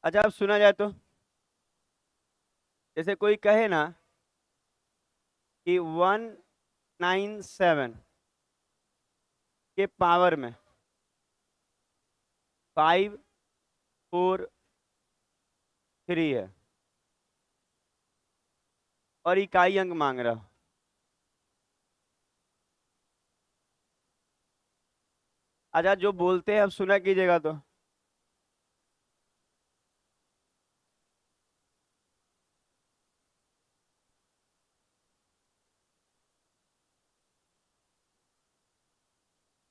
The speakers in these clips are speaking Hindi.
अच्छा, अब सुना जाए तो जैसे कोई कहे ना कि 197 के पावर में 543 है और इकाई अंक मांग रहा हो। अच्छा, जो बोलते हैं अब सुना कीजिएगा तो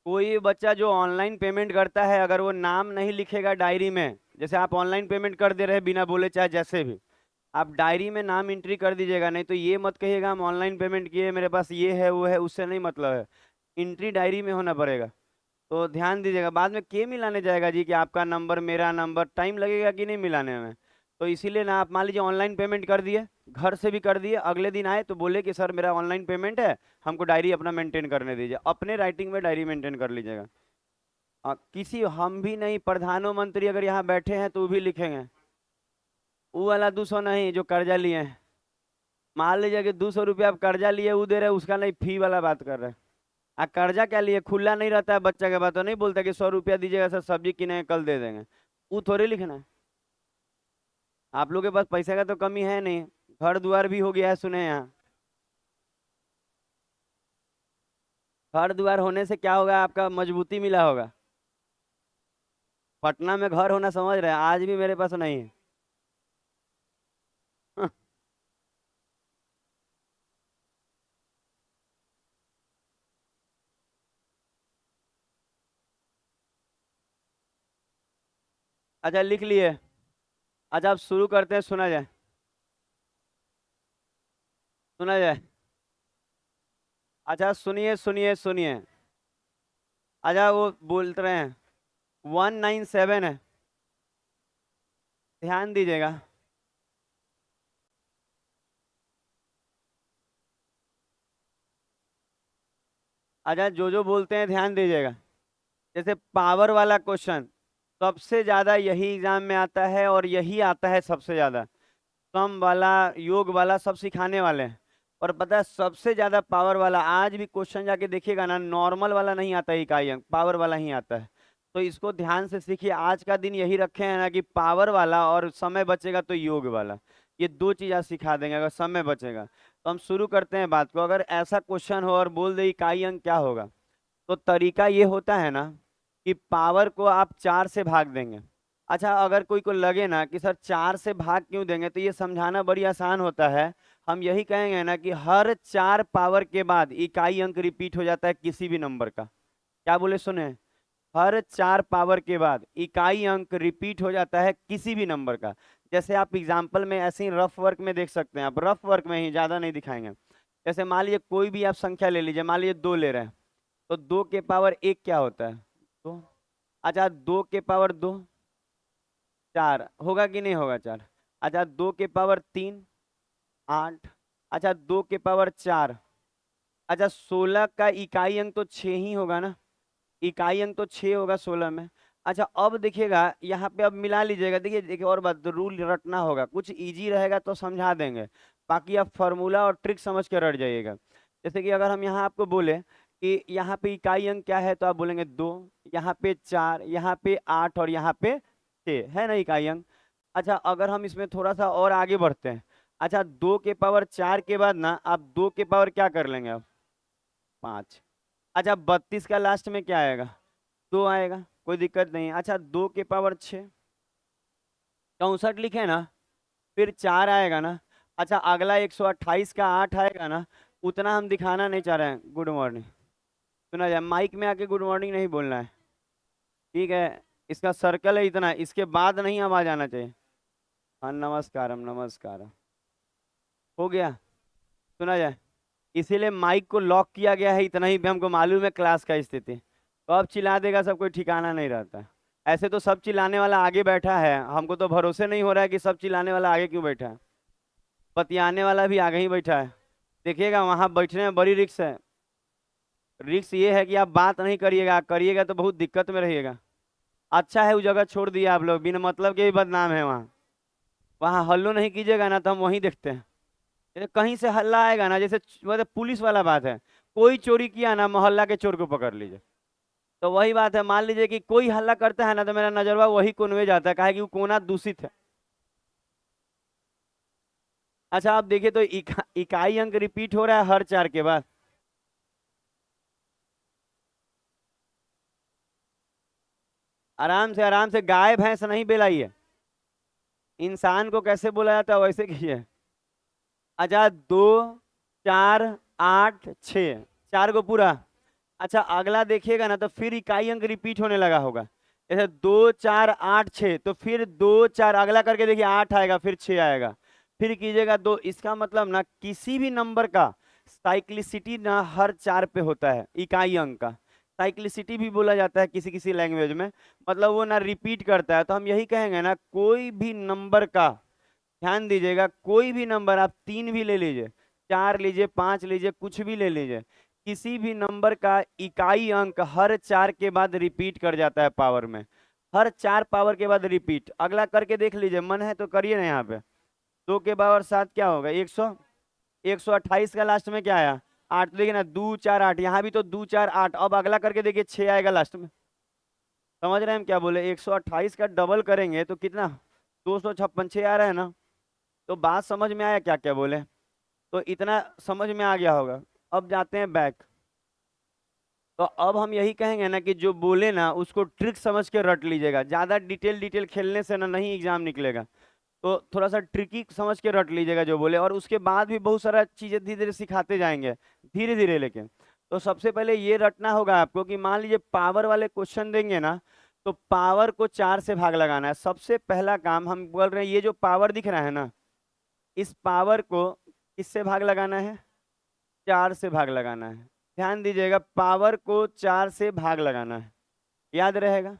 कोई बच्चा जो ऑनलाइन पेमेंट करता है, अगर वो नाम नहीं लिखेगा डायरी में, जैसे आप ऑनलाइन पेमेंट कर दे रहे हैं बिना बोले चाहे जैसे भी, आप डायरी में नाम एंट्री कर दीजिएगा। नहीं तो ये मत कहिएगा हम ऑनलाइन पेमेंट किए, मेरे पास ये है वो है, उससे नहीं मतलब है। एंट्री डायरी में होना पड़ेगा। तो ध्यान दीजिएगा, बाद में के मिलाने जाएगा जी कि आपका नंबर मेरा नंबर, टाइम लगेगा कि नहीं मिलाने में। तो इसीलिए ना, आप मान लीजिए ऑनलाइन पेमेंट कर दिए, घर से भी कर दिए, अगले दिन आए तो बोले कि सर मेरा ऑनलाइन पेमेंट है, हमको डायरी अपना मेंटेन करने दीजिए, अपने राइटिंग में डायरी मेंटेन कर लीजिएगा। किसी हम भी नहीं, प्रधानमंत्री अगर यहाँ बैठे हैं तो वो भी लिखेंगे। वो वाला 200 नहीं जो कर्जा लिए हैं। मान लीजिए कि 200 रुपया आप कर्जा लिए, वो दे रहे, उसका नहीं, फी वाला बात कर रहे हैं। कर्जा क्या लिए, खुला नहीं रहता है बच्चा के पास, तो नहीं बोलता कि 100 रुपया दीजिएगा सर, सब्जी किने कल दे देंगे। वो थोड़ी लिखना है। आप लोग के पास पैसे का तो कमी है नहीं, घर द्वार भी हो गया है सुने यहाँ। घर द्वार होने से क्या होगा, आपका मजबूती मिला होगा। पटना में घर होना समझ रहे हैं, आज भी मेरे पास नहीं है। अच्छा, लिख लिए। अच्छा, आप शुरू करते हैं, सुना जाए। सुना जाए। अच्छा, सुनिए सुनिए सुनिए। अच्छा, वो बोल रहे हैं 197 है, ध्यान दीजिएगा। अच्छा, जो जो बोलते हैं ध्यान दीजिएगा। जैसे पावर वाला क्वेश्चन सबसे ज्यादा यही एग्जाम में आता है, और यही आता है सबसे ज्यादा। सम वाला, योग वाला सब सिखाने वाले हैं। और पता है सबसे ज्यादा पावर वाला, आज भी क्वेश्चन जाके देखिएगा ना, नॉर्मल वाला नहीं आता है इकाई अंक, पावर वाला ही आता है। तो इसको ध्यान से सीखिए, आज का दिन यही रखे हैं ना कि पावर वाला, और समय बचेगा तो योग वाला। ये दो चीज आज सिखा देंगे अगर समय बचेगा। तो हम शुरू करते हैं बात को। अगर ऐसा क्वेश्चन हो और बोल दे इकाई अंक क्या होगा, तो तरीका ये होता है ना कि पावर को आप 4 से भाग देंगे। अच्छा, अगर कोई को लगे ना कि सर 4 से भाग क्यों देंगे, तो ये समझाना बड़ी आसान होता है। हम यही कहेंगे ना कि हर 4 पावर के बाद इकाई अंक रिपीट हो जाता है किसी भी नंबर का। क्या बोले सुने? हर 4 पावर के बाद इकाई अंक रिपीट हो जाता है किसी भी नंबर का। जैसे आप एग्जाम्पल में ऐसे ही रफ वर्क में देख सकते हैं, आप रफ वर्क में ही, ज्यादा नहीं दिखाएंगे। जैसे मान लीजिए कोई भी आप संख्या ले लीजिए, मान लीजिए 2 ले रहे हैं, तो 2 के पावर 1 क्या होता है? 2। अच्छा, 2 के पावर 2 4 होगा कि नहीं होगा? 4। अच्छा, 2 के पावर 3 8। अच्छा, 2 के पावर 4। अच्छा, 16 का इकाई अंक तो 6 ही होगा ना, इकाई अंक तो 6 होगा 16 में। अच्छा, अब देखिएगा यहाँ पे, अब मिला लीजिएगा। देखिए देखिए, और बात, रूल रटना होगा, कुछ इजी रहेगा तो समझा देंगे, बाकी आप फॉर्मूला और ट्रिक समझ के रट जाइएगा। जैसे कि अगर हम यहाँ आपको बोले कि यहाँ पे इकाई अंक क्या है, तो आप बोलेंगे 2, यहाँ पे 4, यहाँ पे 8 और यहाँ पे 6 है ना इकाई अंक। अच्छा, अगर हम इसमें थोड़ा सा और आगे बढ़ते हैं। अच्छा, 2 के पावर 4 के बाद ना आप 2 के पावर क्या कर लेंगे आप? 5। अच्छा, 32 का लास्ट में क्या आएगा? 2 आएगा, कोई दिक्कत नहीं। अच्छा, 2 के पावर 6, 64 लिखे ना, फिर 4 आएगा ना। अच्छा, अगला 128 का 8 आएगा ना। उतना हम दिखाना नहीं चाह रहे हैं। गुड मॉर्निंग, सुना जाए, माइक में आके गुड मॉर्निंग नहीं बोलना है, ठीक है? इसका सर्कल है इतना, इसके बाद नहीं आवाज आना चाहिए। हाँ, नमस्कारम नमस्कारम, हो गया, सुना जाए। इसीलिए माइक को लॉक किया गया है, इतना ही भी हमको मालूम है क्लास का स्थिति। तो अब चिल्ला देगा सब, कोई ठिकाना नहीं रहता है। ऐसे तो सब चिल्लाने वाला आगे बैठा है, हमको तो भरोसे नहीं हो रहा है कि सब चिल्लाने वाला आगे क्यों बैठा है। बतियाने वाला भी आगे ही बैठा है। देखिएगा वहां बैठने में बड़ी रिक्स है। रिक्स ये है कि आप बात नहीं करिएगा, करिएगा तो बहुत दिक्कत में रहिएगा। अच्छा है वो जगह छोड़ दिया आप लोग, बिना मतलब के भी बदनाम है वहाँ। वहाँ हल्लो नहीं कीजिएगा ना तो हम वहीं देखते हैं। जैसे कहीं से हल्ला आएगा ना, जैसे मतलब पुलिस वाला बात है, कोई चोरी किया ना मोहल्ला के चोर को पकड़ लीजिए। तो वही बात है, मान लीजिए कि कोई हल्ला करता है ना तो मेरा नजरवा वही कोनवे जाता है, काहे कि वो कोना दूषित है। अच्छा आप देखिए तो इकाई अंक रिपीट हो रहा है हर 4 के बाद। आराम से गाय भैंस नहीं बेलाइए। इंसान को कैसे बोला जाता है वैसे कीजिए। अच्छा 2 4 8 6, 4 को पूरा। अच्छा अगला देखिएगा ना तो फिर इकाई अंक रिपीट होने लगा होगा। जैसे 2 4 8 6, तो फिर 2 4 अगला करके देखिए 8 आएगा फिर 6 आएगा। फिर कीजिएगा 2, इसका मतलब ना किसी भी नंबर का साइक्लिसिटी ना हर 4 पे होता है, इकाई अंक का साइक्लिसिटी भी बोला जाता है किसी किसी लैंग्वेज में। मतलब वो ना रिपीट करता है, तो हम यही कहेंगे ना कोई भी नंबर का, ध्यान दीजिएगा, कोई भी नंबर आप 3 भी ले लीजिए, 4 लीजिए, 5 लीजिए, कुछ भी ले लीजिए, किसी भी नंबर का इकाई अंक हर 4 के बाद रिपीट कर जाता है पावर में। हर 4 पावर के बाद रिपीट। अगला करके देख लीजिए, मन है तो करिए ना। यहाँ पे 2 के पावर 7 क्या होगा, 128 का लास्ट में क्या आया, 8। देखिए ना 2 4 8, यहाँ भी तो 2 4 8। अब अगला करके देखिए 6 आएगा लास्ट में। समझ रहे हैं हम क्या बोले, 128 का डबल करेंगे तो कितना, 256 6 आ रहा है ना। तो बात समझ में आया क्या क्या बोले, तो इतना समझ में आ गया होगा। अब जाते हैं बैक। तो अब हम यही कहेंगे ना कि जो बोले ना उसको ट्रिक समझ के रट लीजिएगा, ज्यादा डिटेल डिटेल खेलने से ना नहीं एग्जाम निकलेगा। तो थोड़ा सा ट्रिकी समझ के रट लीजिएगा जो बोले, और उसके बाद भी बहुत सारा चीजें धीरे धीरे सिखाते जाएंगे, धीरे धीरे लेकिन। तो सबसे पहले ये रटना होगा आपको कि मान लीजिए पावर वाले क्वेश्चन देंगे ना, तो पावर को 4 से भाग लगाना है। सबसे पहला काम हम बोल रहे हैं, ये जो पावर दिख रहा है ना, इस पावर को किससे भाग लगाना है, 4 से भाग लगाना है। ध्यान दीजिएगा, पावर को 4 से भाग लगाना है, याद रहेगा।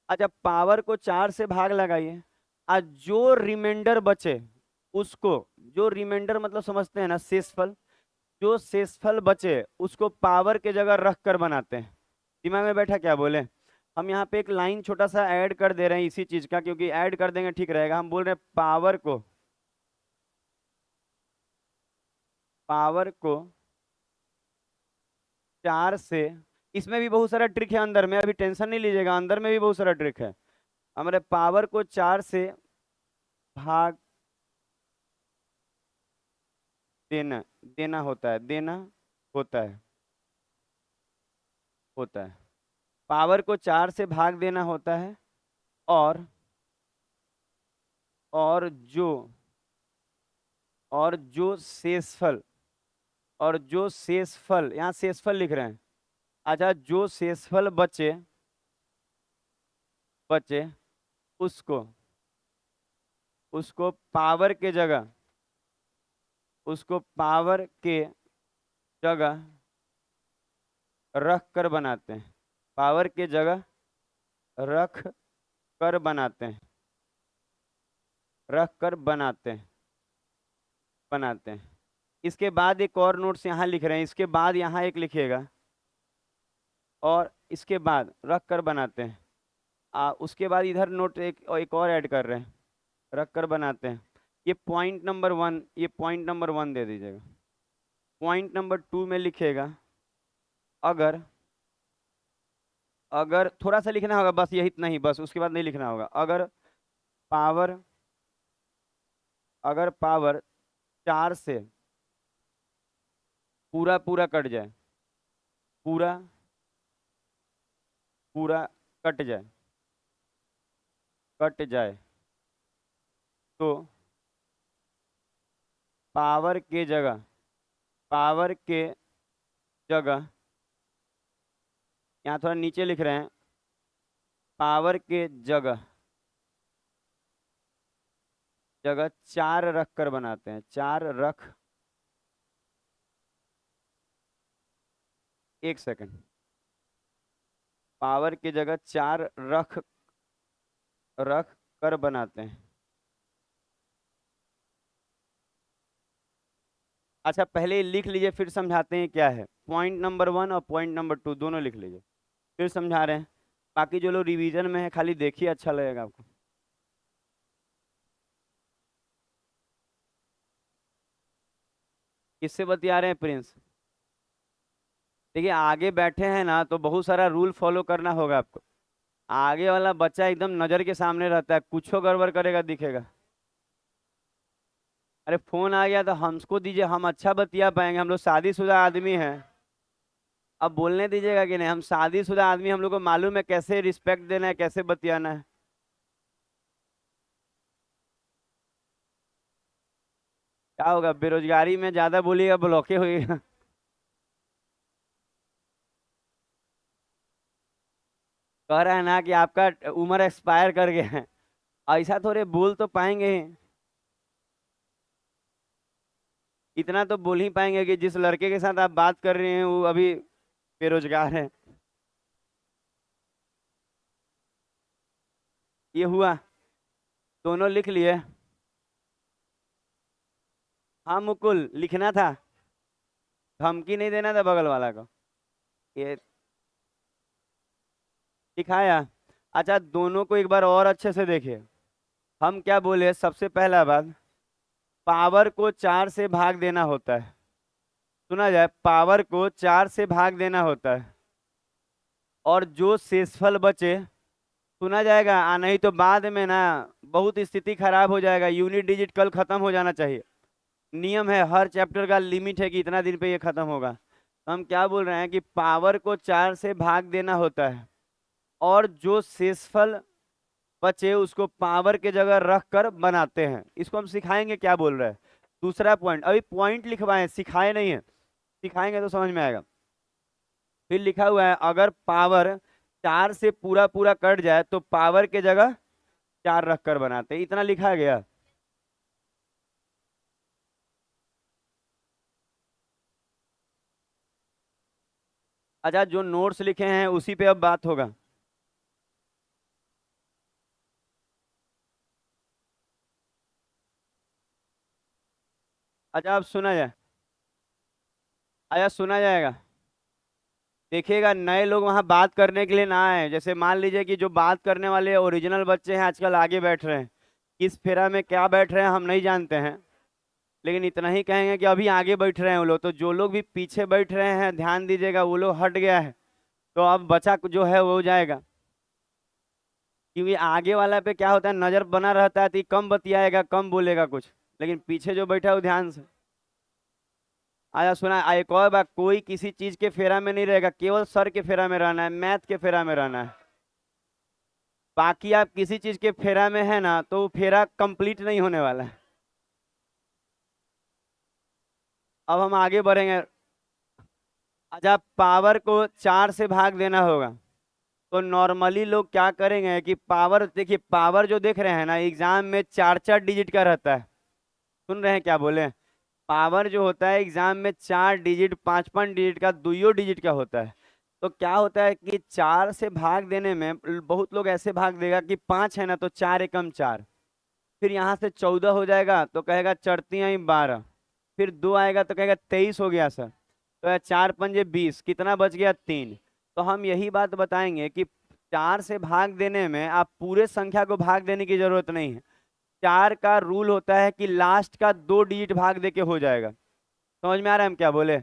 अच्छा पावर को 4 से भाग लगाइए, आज जो रिमाइंडर बचे उसको, जो रिमाइंडर मतलब समझते हैं ना, शेषफल, जो शेषफल बचे उसको पावर के जगह रख कर बनाते हैं। दिमाग में बैठा क्या बोले। हम यहाँ पे एक लाइन छोटा सा ऐड कर दे रहे हैं इसी चीज का, क्योंकि ऐड कर देंगे ठीक रहेगा। हम बोल रहे हैं पावर को 4 से, इसमें भी बहुत सारा ट्रिक है अंदर में, अभी टेंशन नहीं लीजिएगा, अंदर में भी बहुत सारा ट्रिक है। हमारे पावर को 4 से भाग देना, देना होता है, देना होता है, होता है। पावर को 4 से भाग देना होता है। और और जो और जो शेषफल, और जो शेषफल, यहाँ शेषफल लिख रहे हैं। अच्छा जो शेषफल बचे बचे उसको, उसको पावर के जगह, उसको पावर के जगह रख कर बनाते हैं, पावर के जगह रख कर बनाते हैं, रख कर बनाते हैं। इसके बाद एक और नोट्स यहाँ लिख रहे हैं, इसके बाद यहाँ एक लिखिएगा, और इसके बाद रख कर बनाते हैं। उसके बाद इधर नोट एक और ऐड कर रहे हैं, रख कर बनाते हैं। ये पॉइंट नंबर 1, ये पॉइंट नंबर 1 दे दीजिएगा। पॉइंट नंबर 2 में लिखेगा, अगर अगर थोड़ा सा लिखना होगा बस, यही इतना ही बस, उसके बाद नहीं लिखना होगा। पावर अगर पावर 4 से पूरा पूरा कट जाए, पूरा पूरा कट जाए, कट जाए, तो पावर के जगह, पावर के जगह, यहाँ थोड़ा नीचे लिख रहे हैं, पावर के जगह जगह 4 रख कर बनाते हैं, 4 रख, 1 सेकंड, पावर की जगह 4 रख रख कर बनाते हैं। अच्छा पहले लिख लीजिए फिर समझाते हैं क्या है। पॉइंट नंबर 1 और पॉइंट नंबर 2 दोनों लिख लीजिए, फिर समझा रहे हैं। बाकी जो लोग रिवीजन में है खाली देखिए, अच्छा लगेगा आपको। किससे बतिया रहे हैं प्रिंस? देखिए आगे बैठे हैं ना, तो बहुत सारा रूल फॉलो करना होगा आपको। आगे वाला बच्चा एकदम नजर के सामने रहता है, कुछ गड़बड़ करेगा दिखेगा। अरे फोन आ गया तो हमको दीजिए, हम अच्छा बतिया पाएंगे, हम लोग शादीशुदा आदमी हैं। अब बोलने दीजिएगा कि नहीं, हम शादीशुदा आदमी, हम लोग को मालूम है कैसे रिस्पेक्ट देना है, कैसे बतियाना है। क्या होगा, बेरोजगारी में ज्यादा बोलिएगा ब्लॉके होइएगा। कह रहा है ना कि आपका उम्र एक्सपायर कर गया है। ऐसा थोड़े बोल तो पाएंगे ही। इतना तो बोल ही पाएंगे कि जिस लड़के के साथ आप बात कर रहे हैं वो अभी बेरोजगार है। ये हुआ। दोनों लिख लिए। हाँ मुकुल, लिखना था। धमकी नहीं देना था बगल वाला को। ये दिखाया। अच्छा दोनों को एक बार और अच्छे से देखिए। हम क्या बोले, सबसे पहला बात, पावर को 4 से भाग देना होता है। सुना जाए, पावर को 4 से भाग देना होता है। और जो शेषफल बचे, सुना जाएगा, नहीं तो बाद में ना बहुत स्थिति खराब हो जाएगा, यूनिट डिजिट कल खत्म हो जाना चाहिए। नियम है, हर चैप्टर का लिमिट है कि इतना दिन पे ये खत्म होगा। तो हम क्या बोल रहे हैं कि पावर को 4 से भाग देना होता है, और जो शेषफल बचे उसको पावर के जगह रख कर बनाते हैं। इसको हम सिखाएंगे क्या बोल रहे हैं। दूसरा पॉइंट, अभी पॉइंट लिखवाए, सिखाए नहीं है, सिखाएंगे तो समझ में आएगा। फिर लिखा हुआ है, अगर पावर 4 से पूरा पूरा कट जाए तो पावर के जगह 4 रख कर बनाते हैं, इतना लिखा गया। अच्छा जो नोट्स लिखे हैं उसी पे अब बात होगा। अच्छा अब सुना जाए। अच्छा सुना जाएगा। देखिएगा नए लोग वहां बात करने के लिए ना आए, जैसे मान लीजिए कि जो बात करने वाले ओरिजिनल बच्चे हैं आजकल आगे बैठ रहे हैं। किस फेरा में क्या बैठ रहे हैं हम नहीं जानते हैं, लेकिन इतना ही कहेंगे कि अभी आगे बैठ रहे हैं वो लोग। तो जो लोग भी पीछे बैठ रहे हैं ध्यान दीजिएगा, वो लोग हट गया है, तो अब बचा जो है वो हो जाएगा। क्योंकि आगे वाला पे क्या होता है, नजर बना रहता है तो ये कम बतियाएगा, कम बोलेगा कुछ, लेकिन पीछे जो बैठा है वो ध्यान से। आया सुना, एक और बात, कोई किसी चीज के फेरा में नहीं रहेगा, केवल सर के फेरा में रहना है, मैथ के फेरा में रहना है। बाकी आप किसी चीज के फेरा में है ना, तो वो फेरा कंप्लीट नहीं होने वाला है। अब हम आगे बढ़ेंगे। अच्छा पावर को 4 से भाग देना होगा, तो नॉर्मली लोग क्या करेंगे कि पावर, देखिए पावर जो देख रहे हैं ना एग्जाम में 4 4 डिजिट का रहता है। सुन रहे हैं क्या बोले? पावर जो होता है एग्जाम में 4 डिजिट, 5 5 डिजिट का, 2 डिजिट का होता है। तो क्या होता है कि 4 से भाग देने में बहुत लोग ऐसे भाग देगा कि 5 है ना तो 4 एकम 4, फिर यहाँ से 14 हो जाएगा तो कहेगा चढ़ती आई 12, फिर 2 आएगा तो कहेगा 23 हो गया सर, तो 4 पंजे 20, कितना बच गया 3। तो हम यही बात बताएंगे कि 4 से भाग देने में आप पूरे संख्या को भाग देने की जरूरत नहीं है। 4 का रूल होता है कि लास्ट का 2 डिजिट भाग दे के हो जाएगा। समझ में आ रहा है हम क्या बोले?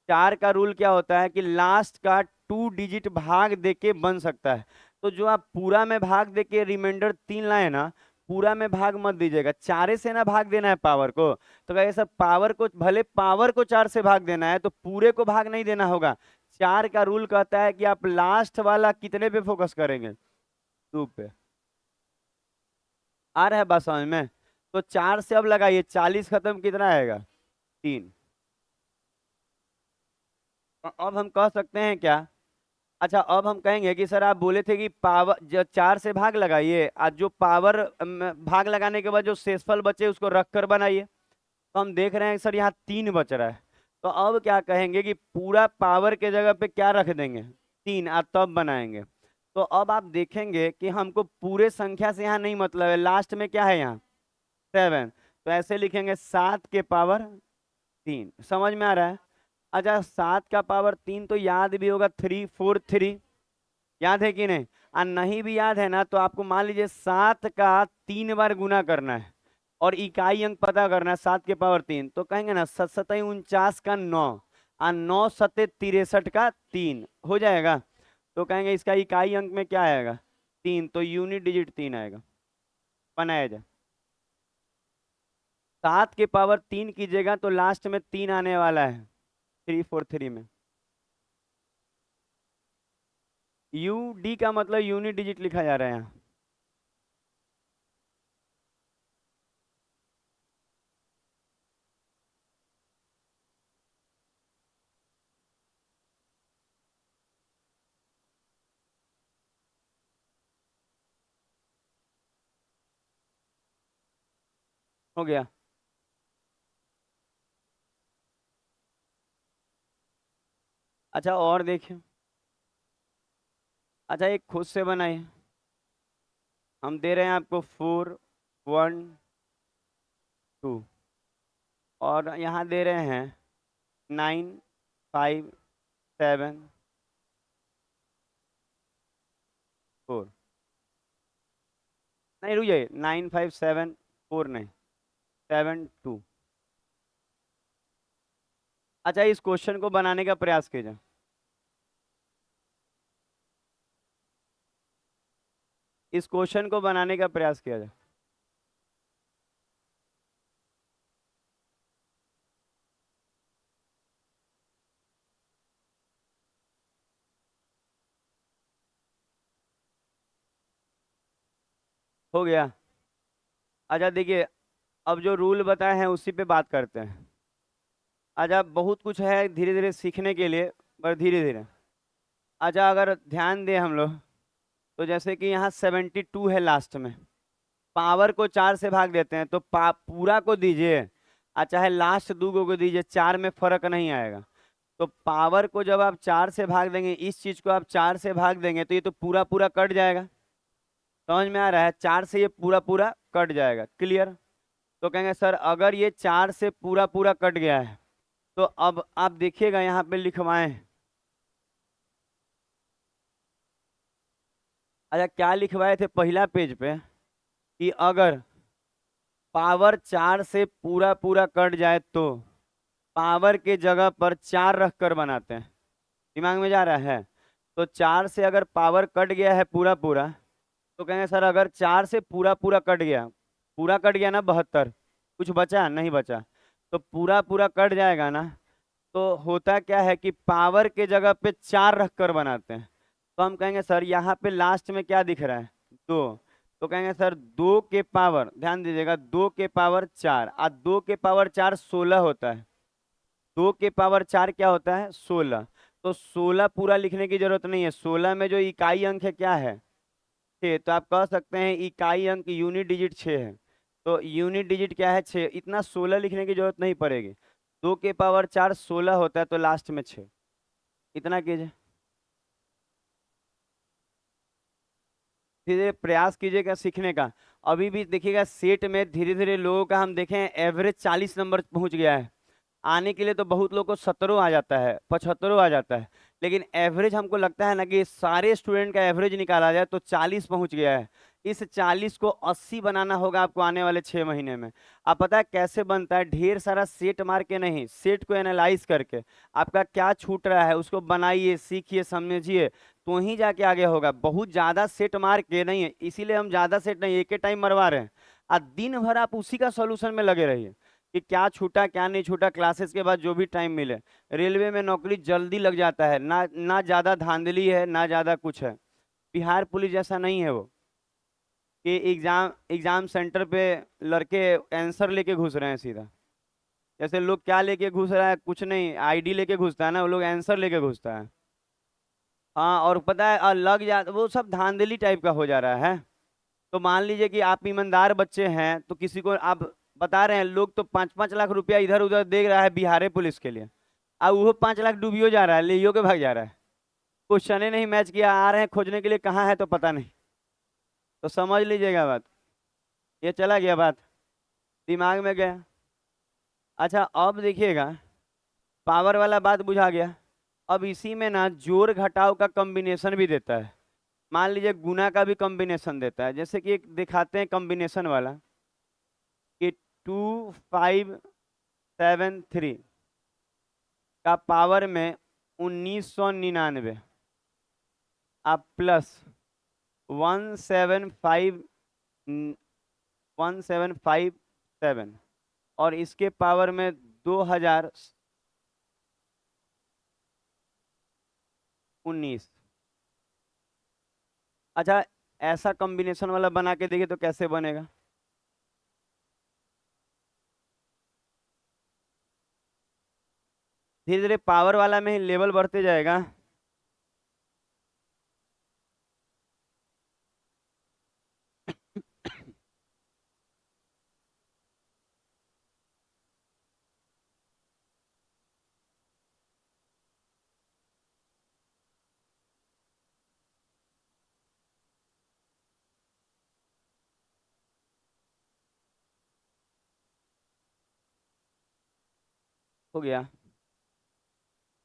4 का रूल क्या होता है कि लास्ट का 2 डिजिट भाग दे के बन सकता है। तो जो आप पूरा में भाग दे के रिमाइंडर 3 लाए ना, पूरा में भाग मत दीजिएगा, 4 से ना भाग देना है पावर को। तो कहे सर पावर को, भले पावर को 4 से भाग देना है तो पूरे को भाग नहीं देना होगा। 4 का रूल कहता है कि आप लास्ट वाला कितने पे फोकस करेंगे, 2 पे। आ रहा है बात समझ में? तो 4 से अब लगाइए, 40 खत्म कितना आएगा, 3। अब हम कह सकते हैं क्या? अच्छा अब हम कहेंगे कि सर आप बोले थे कि पावर 4 से भाग लगाइए, आज जो पावर भाग लगाने के बाद जो शेषफल बचे उसको रख कर बनाइए। तो हम देख रहे हैं सर यहाँ 3 बच रहा है। तो अब क्या कहेंगे कि पूरा पावर के जगह पे क्या रख देंगे, 3, और तब बनाएंगे। तो अब आप देखेंगे कि हमको पूरे संख्या से यहाँ नहीं मतलब है, लास्ट में क्या है यहाँ 7, तो ऐसे लिखेंगे 7 के पावर 3। समझ में आ रहा है? अच्छा 7 का पावर 3 तो याद भी होगा, 3 4 3, याद है कि नहीं? और नहीं भी याद है ना तो आपको मान लीजिए 7 का 3 बार गुना करना है और इकाई अंक पता करना है 7 के पावर 3, तो कहेंगे ना 7 7 49 का 9 और 9 7 63 का 3 हो जाएगा। तो कहेंगे इसका इकाई अंक में क्या आएगा 3, तो यूनिट डिजिट 3 आएगा। बनाया जाए 7 के पावर 3 कीजिएगा तो लास्ट में 3 आने वाला है 343 में। यू डी का मतलब यूनिट डिजिट लिखा जा रहा है यहाँ। हो गया। अच्छा और देखिए, अच्छा एक खुद से बनाइए। हम दे रहे हैं आपको 4 1 2 और यहाँ दे रहे हैं 9 5 7 4। नहीं रुक जाइए, 9 5 7 4 नहीं, 7 2। अच्छा इस क्वेश्चन को बनाने का प्रयास कीजिए। इस क्वेश्चन को बनाने का प्रयास किया जाए। हो गया। अच्छा देखिए, अब जो रूल बताए हैं उसी पे बात करते हैं। अच्छा बहुत कुछ है धीरे धीरे सीखने के लिए, पर धीरे धीरे। अच्छा अगर ध्यान दें हम लोग, तो जैसे कि यहाँ 72 है लास्ट में, पावर को 4 से भाग देते हैं तो पूरा को दीजिए और चाहे लास्ट दो को दीजिए, 4 में फर्क नहीं आएगा। तो पावर को जब आप 4 से भाग देंगे, इस चीज को आप 4 से भाग देंगे तो ये तो पूरा पूरा कट जाएगा। समझ में आ रहा है, 4 से ये पूरा पूरा कट जाएगा। क्लियर। तो कहेंगे सर अगर ये 4 से पूरा पूरा कट गया है तो अब आप देखिएगा यहाँ पे लिखवाएं। अच्छा क्या लिखवाए थे पहला पेज पे कि अगर पावर 4 से पूरा पूरा कट जाए तो पावर के जगह पर 4 रख कर बनाते हैं। दिमाग में जा रहा है। तो 4 से अगर पावर कट गया है पूरा पूरा, तो कहेंगे सर अगर 4 से पूरा पूरा कट गया, पूरा कट गया ना 72, कुछ बचा नहीं बचा, तो पूरा पूरा कट जाएगा ना। तो होता क्या है कि पावर के जगह पे 4 रख कर बनाते हैं। तो हम कहेंगे सर यहाँ पे लास्ट में क्या दिख रहा है 2, तो कहेंगे सर 2 के पावर, ध्यान दीजिएगा 2 के पावर 4 और 2 के पावर 4 16 होता है। 2 के पावर 4 क्या होता है 16। तो 16 पूरा लिखने की जरूरत नहीं है, 16 में जो इकाई अंक है क्या है 6, तो आप कह सकते हैं इकाई अंक यूनिट डिजिट 6 है। तो यूनिट डिजिट क्या है 6, इतना 16 लिखने की जरूरत नहीं पड़ेगी। 2 के पावर 4 16 होता है तो लास्ट में 6, इतना कीजिए। धीरे धीरे प्रयास कीजिएगा सीखने का। अभी भी देखिएगा सेट में धीरे धीरे लोगों का हम देखें एवरेज 40 नंबर पहुंच गया है। आने के लिए तो बहुत लोग को 17 आ जाता है, 75 आ जाता है, लेकिन एवरेज हमको लगता है ना कि सारे स्टूडेंट का एवरेज निकाला जाए तो 40 पहुंच गया है। इस 40 को 80 बनाना होगा आपको आने वाले 6 महीने में। आप पता है कैसे बनता है, ढेर सारा सेट मार के नहीं, सेट को एनालाइज करके आपका क्या छूट रहा है उसको बनाइए, सीखिए, समझिए, तो ही जाके आगे होगा। बहुत ज्यादा सेट मार के नहीं है, इसीलिए हम ज्यादा सेट नहीं एक ही टाइम मरवा रहे हैं। और दिन भर आप उसी का सोल्यूशन में लगे रहिए कि क्या छूटा क्या नहीं छूटा, क्लासेस के बाद जो भी टाइम मिले। रेलवे में नौकरी जल्दी लग जाता है, ना ना ज्यादा धांधली है ना ज्यादा कुछ है। बिहार पुलिस जैसा नहीं है वो कि एग्जाम एग्जाम सेंटर पे लड़के आंसर लेके घुस रहे हैं सीधा। जैसे लोग क्या लेके घुस रहा है, कुछ नहीं, आईडी लेके घुसता है ना, वो लोग आंसर लेके घुसता है। हाँ और पता है लग जा, वो सब धांधली टाइप का हो जा रहा है। तो मान लीजिए कि आप ईमानदार बच्चे हैं तो किसी को आप बता रहे हैं, लोग तो 5 5 लाख रुपया इधर उधर दे रहा है बिहार पुलिस के लिए, अब वो 5 लाख डूबियो जा रहा है, ले के भाग जा रहा है। क्वेश्चन ही नहीं मैच किया, आ रहे हैं खोजने के लिए, कहाँ है तो पता नहीं। तो समझ लीजिएगा बात, ये चला गया बात, दिमाग में गया। अच्छा अब देखिएगा, पावर वाला बात बुझा गया। अब इसी में ना जोड़ घटाव का कॉम्बिनेशन भी देता है। मान लीजिए गुना का भी कॉम्बिनेशन देता है, जैसे कि एक दिखाते हैं कॉम्बिनेशन वाला कि 2573 का पावर में 1999 आप प्लस 1757 और इसके पावर में 2019। अच्छा, ऐसा कॉम्बिनेशन वाला बना के देखिए तो कैसे बनेगा। धीरे धीरे पावर वाला में ही लेवल बढ़ते जाएगा। हो गया,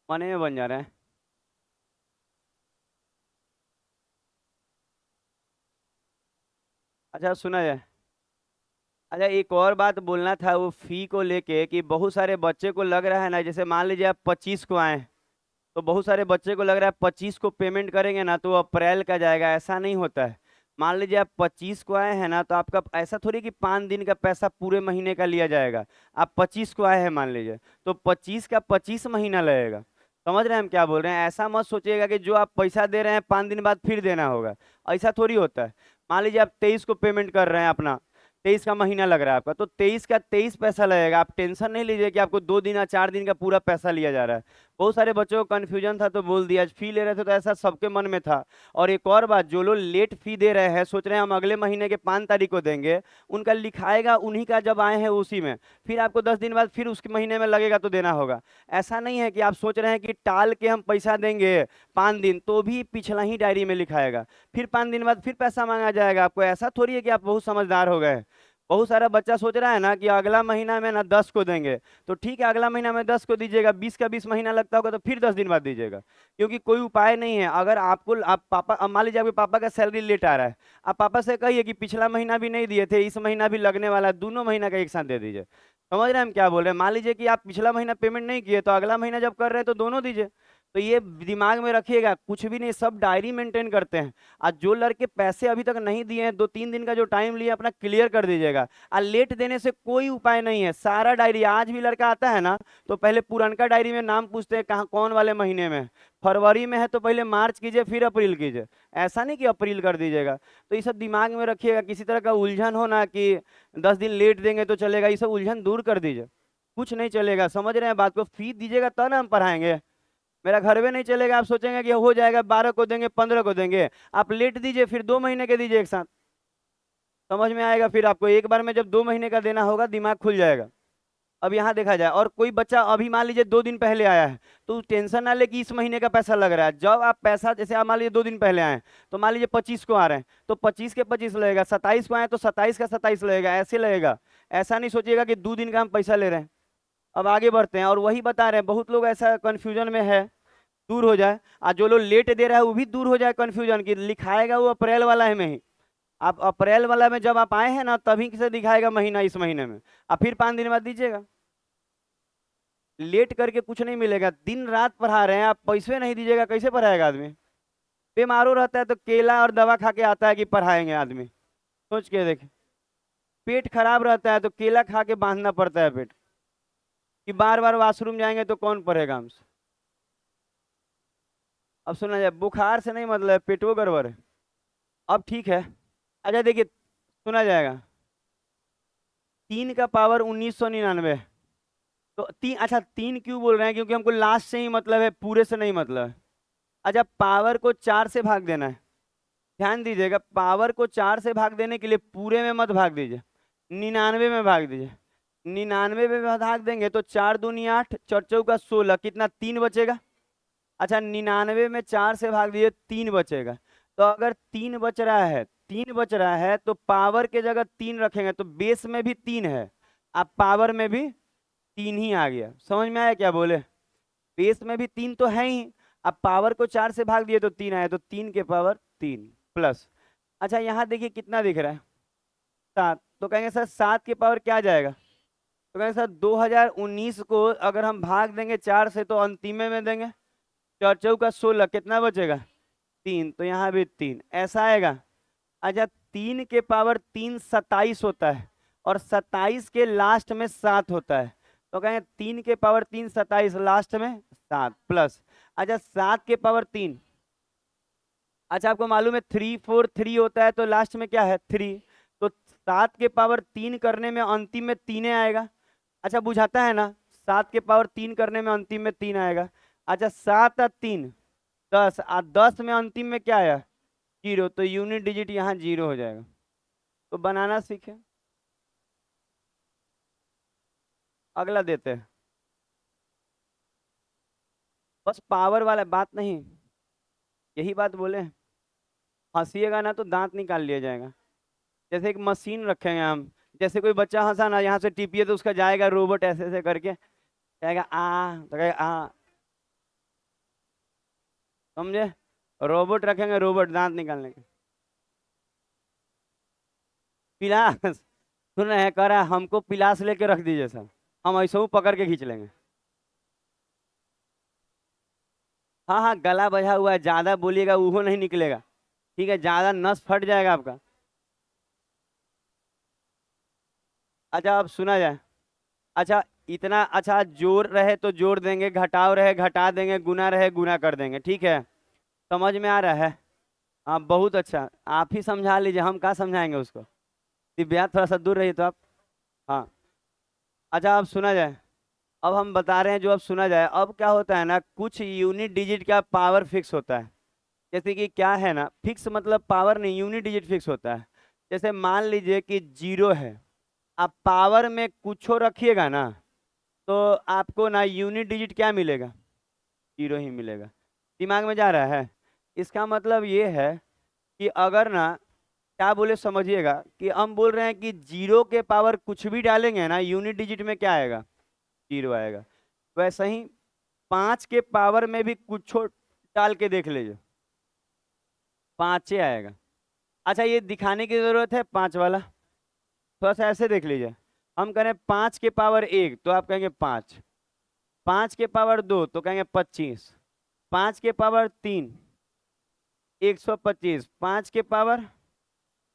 मने में बन जा रहा है। अच्छा सुना जाए। अच्छा, एक और बात बोलना था वो फी को लेके कि बहुत सारे बच्चे को लग रहा है ना, जैसे मान लीजिए आप 25 को आए तो बहुत सारे बच्चे को लग रहा है 25 को पेमेंट करेंगे ना तो वो अप्रैल का जाएगा। ऐसा नहीं होता है। मान लीजिए आप 25 को आए हैं ना तो आपका ऐसा थोड़ी कि 5 दिन का पैसा पूरे महीने का लिया जाएगा। आप 25 को आए हैं मान लीजिए तो 25 का 25 महीना लगेगा। समझ रहे हैं हम क्या बोल रहे हैं? ऐसा मत सोचिएगा कि जो आप पैसा दे रहे हैं 5 दिन बाद फिर देना होगा। ऐसा थोड़ी होता है। मान लीजिए आप 23 को पेमेंट कर रहे हैं अपना, 23 का महीना लग रहा है आपका, तो 23 का 23 पैसा लगेगा। आप टेंशन नहीं लीजिए कि आपको 2 दिन या 4 दिन का पूरा पैसा लिया जा रहा है। बहुत सारे बच्चों को कंफ्यूजन था तो बोल दिया, फी ले रहे थे तो ऐसा सबके मन में था। और एक और बात, जो लोग लेट फी दे रहे हैं सोच रहे हैं हम अगले महीने के 5 तारीख को देंगे, उनका लिखाएगा उन्हीं का जब आए हैं उसी में, फिर आपको 10 दिन बाद फिर उसके महीने में लगेगा तो देना होगा। ऐसा नहीं है कि आप सोच रहे हैं कि टाल के हम पैसा देंगे 5 दिन तो भी पिछला ही डायरी में लिखाएगा, फिर 5 दिन बाद फिर पैसा मांगा जाएगा आपको। ऐसा थोड़ी है कि आप बहुत समझदार हो गए। बहुत सारा बच्चा सोच रहा है ना कि अगला महीना में ना 10 को देंगे, तो ठीक है अगला महीना में 10 को दीजिएगा, 20 का 20 महीना लगता होगा तो फिर 10 दिन बाद दीजिएगा। क्योंकि कोई उपाय नहीं है। अगर आपको आप पापा, अब मान लीजिए आपके पापा का सैलरी लेट आ रहा है, आप पापा से कहिए कि पिछला महीना भी नहीं दिए थे, इस महीना भी लगने वाला है, दोनों महीना का एक साथ दे दीजिए। समझ रहे हैं हम क्या बोल रहे हैं? मान लीजिए कि आप पिछला महीना पेमेंट नहीं किए तो अगला महीना जब कर रहे हैं तो दोनों दीजिए। तो ये दिमाग में रखिएगा, कुछ भी नहीं, सब डायरी मेंटेन करते हैं। आज जो लड़के पैसे अभी तक नहीं दिए हैं, 2-3 दिन का जो टाइम लिए अपना क्लियर कर दीजिएगा। लेट देने से कोई उपाय नहीं है। सारा डायरी, आज भी लड़का आता है ना तो पहले पुरानका डायरी में नाम पूछते हैं कहाँ कौन वाले महीने में। फरवरी में है तो पहले मार्च कीजिए फिर अप्रैल कीजिए। ऐसा नहीं कि अप्रैल कर दीजिएगा। तो ये सब दिमाग में रखिएगा, किसी तरह का उलझन हो ना कि 10 दिन लेट देंगे तो चलेगा, ये सब उलझन दूर कर दीजिए। कुछ नहीं चलेगा। समझ रहे हैं बात को? फीस दीजिएगा तब ना हम पढ़ाएंगे। मेरा घर में नहीं चलेगा। आप सोचेंगे कि हो जाएगा, 12 को देंगे, 15 को देंगे। आप लेट दीजिए, फिर 2 महीने के दीजिए एक साथ, समझ में आएगा। फिर आपको एक बार में जब 2 महीने का देना होगा दिमाग खुल जाएगा। अब यहाँ देखा जाए, और कोई बच्चा अभी मान लीजिए 2 दिन पहले आया है तो टेंशन ना ले कि इस महीने का पैसा लग रहा है। जब आप पैसा, जैसे आप मान लीजिए 2 दिन पहले आए तो मान लीजिए 25 को आ रहे हैं तो 25 के 25 लगेगा, 27 को आए तो 27 का 27 लगेगा, ऐसे लगेगा। ऐसा नहीं सोचिएगा कि 2 दिन का हम पैसा ले रहे हैं। अब आगे बढ़ते हैं, और वही बता रहे हैं, बहुत लोग ऐसा कंफ्यूजन में है, दूर हो जाए। और जो लोग लेट दे रहा है वो भी दूर हो जाए कंफ्यूजन की, लिखाएगा वो अप्रैल वाला है में ही। आप अप्रैल वाला में जब आप आए हैं ना तभी से दिखाएगा महीना इस महीने में, आप फिर 5 दिन बाद दीजिएगा। लेट करके कुछ नहीं मिलेगा। दिन रात पढ़ा रहे हैं, आप पैसे नहीं दीजिएगा कैसे पढ़ाएगा आदमी? बीमारो रहता है तो केला और दवा खा के आता है कि पढ़ाएंगे आदमी? सोच के देखे। पेट खराब रहता है तो केला खा के बांधना पड़ता है पेट, कि बार बार वॉशरूम जाएंगे तो कौन पढ़ेगा हमसे? अब सुना जाए, बुखार से नहीं मतलब है, पेटो गड़बड़ है। अब ठीक है। अच्छा देखिए, सुना जाएगा। 3 का पावर 1999। तो तीन, अच्छा 3 क्यों बोल रहे हैं? क्योंकि हमको लास्ट से ही मतलब है, पूरे से नहीं मतलब है। अच्छा, पावर को 4 से भाग देना है। ध्यान दीजिएगा, पावर को 4 से भाग देने के लिए पूरे में मत भाग दीजिए, 99 में भाग दीजिए। 99 में भाग देंगे तो 4 दूनी 8, 4 चौका 16, कितना 3 बचेगा। अच्छा, 99 में 4 से भाग दीजिए, 3 बचेगा। तो अगर 3 बच रहा है, 3 बच रहा है तो पावर के जगह 3 रखेंगे तो बेस में भी 3 है, अब पावर में भी 3 ही आ गया। समझ में आया क्या बोले? बेस में भी 3 तो है ही, अब पावर को 4 से भाग दिए तो 3 आया, तो 3 के पावर 3 प्लस। अच्छा यहाँ देखिए कितना दिख रहा है, 7, तो कहेंगे सर 7 के पावर क्या आ जाएगा, तो कहेंगे सर 2019 को अगर हम भाग देंगे 4 से तो अंतिमे में देंगे, 4 चौका 16, कितना बचेगा 3, तो यहाँ भी 3 ऐसा आएगा। अच्छा 3 के पावर 3 27 होता है, और 27 के लास्ट में 7 होता है, तो कहेंगे 3 के पावर 3 27, लास्ट में 7 प्लस। अच्छा 7 के पावर 3, अच्छा आपको मालूम है 3 4 3 होता है, तो लास्ट में क्या है 3, तो 7 के पावर 3 करने में अंतिम में 3 आएगा। अच्छा बुझाता है ना, 7 के पावर 3 करने में अंतिम में 3 आएगा। अच्छा 7 और 3 10, 10 में अंतिम में क्या आया 0, तो यूनिट डिजिट यहाँ 0 हो जाएगा। तो बनाना सीखे। अगला देते हैं, बस पावर वाला बात नहीं, यही बात बोले, हंसीएगा ना तो दांत निकाल लिया जाएगा। जैसे एक मशीन रखेंगे हम, जैसे कोई बच्चा हंसा ना, यहाँ से टीपिए तो उसका जाएगा रोबोट ऐसे ऐसे करके, कहेगा तो कहेगा समझे, रोबोट रखेंगे, रोबोट दांत निकालने के। पिलास सुन रहे हैं, कह रहा है हमको पिलास लेके रख दीजिए सर, हम ऐसे ही पकड़ के खींच लेंगे। हाँ हाँ गला बजा हुआ है, ज्यादा बोलिएगा वो नहीं निकलेगा, ठीक है, ज्यादा नस फट जाएगा आपका। अच्छा अब सुना जाए। अच्छा इतना, अच्छा जोड़ रहे तो जोड़ देंगे, घटाव रहे घटा देंगे, गुना रहे गुना कर देंगे, ठीक है, समझ में आ रहा है। हाँ बहुत अच्छा, आप ही समझा लीजिए, हम कहाँ समझाएंगे उसको, दिव्या थोड़ा सा दूर रहिए तो आप। हाँ अच्छा अब सुना जाए, अब हम बता रहे हैं जो अब सुना जाए। अब क्या होता है ना, कुछ यूनिट डिजिट का पावर फिक्स होता है, जैसे कि क्या है ना, फिक्स मतलब पावर नहीं, यूनिट डिजिट फिक्स होता है। जैसे मान लीजिए कि 0 है, आप पावर में कुछ रखिएगा ना, तो आपको ना यूनिट डिजिट क्या मिलेगा 0 ही मिलेगा। दिमाग में जा रहा है, इसका मतलब ये है कि अगर ना, क्या बोले समझिएगा, कि हम बोल रहे हैं कि 0 के पावर कुछ भी डालेंगे ना, यूनिट डिजिट में क्या आएगा 0 आएगा। वैसे ही 5 के पावर में भी कुछ डाल के देख लीजिए, 5 आएगा। अच्छा ये दिखाने की जरूरत है 5 वाला, थोड़ा सा ऐसे देख लीजिए, हम करें 5 के पावर 1 तो आप कहेंगे 5, 5 के पावर 2 तो कहेंगे 25, 5 के पावर 3 125, 5 के पावर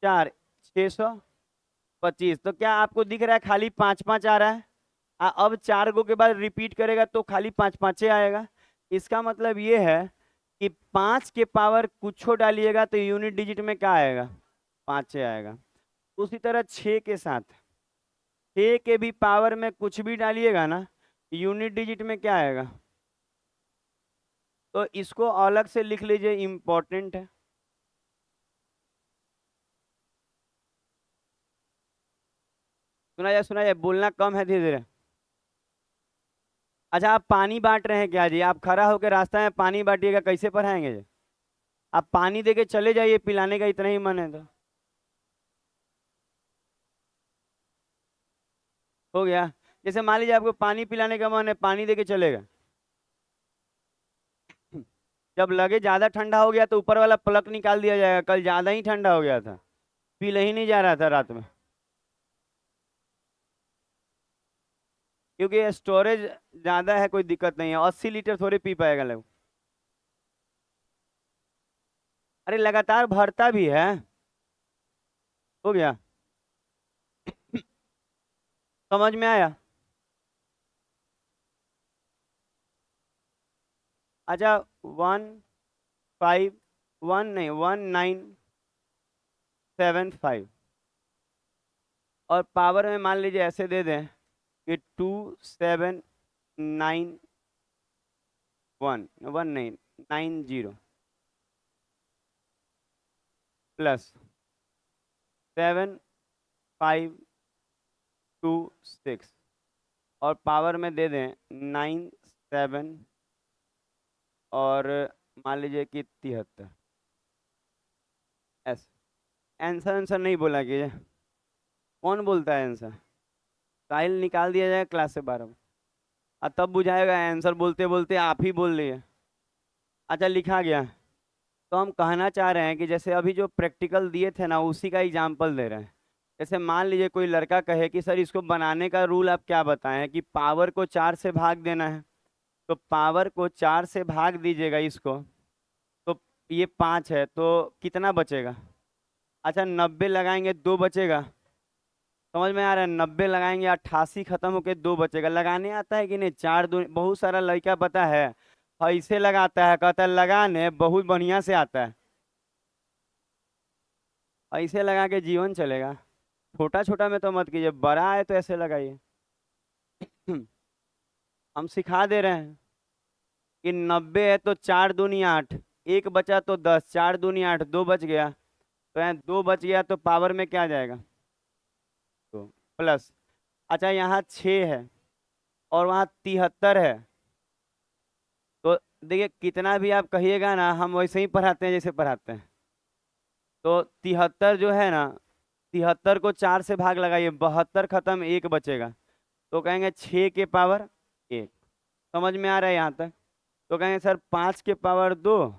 4 625। तो क्या आपको दिख रहा है खाली 5 5 आ रहा है, अब 4 गो के बाद रिपीट करेगा तो खाली 5 5 आएगा। इसका मतलब ये है कि 5 के पावर कुछ डालिएगा तो यूनिट डिजिट में क्या आएगा 5 आएगा। उसी तरह 6 के साथ, 6 के भी पावर में कुछ भी डालिएगा ना, यूनिट डिजिट में क्या आएगा, तो इसको अलग से लिख लीजिए, इंपॉर्टेंट है। सुना जाए, बोलना कम है धीरे धीरे। अच्छा आप पानी बांट रहे हैं क्या जी, आप खड़ा होकर रास्ता में पानी बांटिएगा, कैसे पढ़ाएंगे जी, आप पानी देके चले जाइए, पिलाने का इतना ही मन है तो हो गया। जैसे मान लीजिए आपको पानी पिलाने का मन है, पानी देके चलेगा, जब लगे ज्यादा ठंडा हो गया तो ऊपर वाला प्लग निकाल दिया जाएगा, कल ज्यादा ही ठंडा हो गया था, पी ही नहीं जा रहा था रात में, क्योंकि स्टोरेज ज्यादा है, कोई दिक्कत नहीं है, 80 लीटर थोड़ी पी पाएगा लोग। अरे लगातार भरता भी है, हो गया, समझ में आया। अच्छा 151 नहीं 1975, और पावर में मान लीजिए ऐसे दे दें कि 2791 नहीं 90 प्लस 7526, और पावर में दे दें 97, और मान लीजिए कि 73। ऐसे आंसर आंसर नहीं बोला कीजिए, कौन बोलता है आंसर, साहिल निकाल दिया जाए क्लास से 12 में, और तब बुझाएगा आंसर, बोलते बोलते आप ही बोल रही है। अच्छा लिखा गया। तो हम कहना चाह रहे हैं कि जैसे अभी जो प्रैक्टिकल दिए थे ना उसी का एग्जाम्पल दे रहे हैं। जैसे मान लीजिए कोई लड़का कहे कि सर इसको बनाने का रूल आप क्या बताएं, कि पावर को 4 से भाग देना है। तो पावर को 4 से भाग दीजिएगा इसको। तो ये 5 है तो कितना बचेगा? अच्छा 90 लगाएंगे 2 बचेगा। समझ में आ रहा है? 90 लगाएंगे 88 खत्म होके 2 बचेगा। लगाने आता है कि नहीं? चार दो, बहुत सारा लड़का पता है ऐसे लगाता है, कहता है लगाने बहुत बढ़िया से आता है। ऐसे लगा के जीवन चलेगा? छोटा छोटा में तो मत कीजिए, बड़ा है तो ऐसे लगाइए। हम सिखा दे रहे हैं कि 90 है तो 4 दूनी 8, एक बचा तो 10, 4 दूनी 8, 2 बच गया। तो यहाँ 2 बच गया तो पावर में क्या जाएगा? तो प्लस। अच्छा यहाँ 6 है और वहाँ 73 है। तो देखिए कितना भी आप कहिएगा ना हम वैसे ही पढ़ाते हैं जैसे पढ़ाते हैं। तो 73 जो है ना, 73 को 4 से भाग लगाइए, 72 खत्म, एक बचेगा। तो कहेंगे 6 के पावर 1। समझ में आ रहा है यहाँ तक? तो कहेंगे सर 5 के पावर 2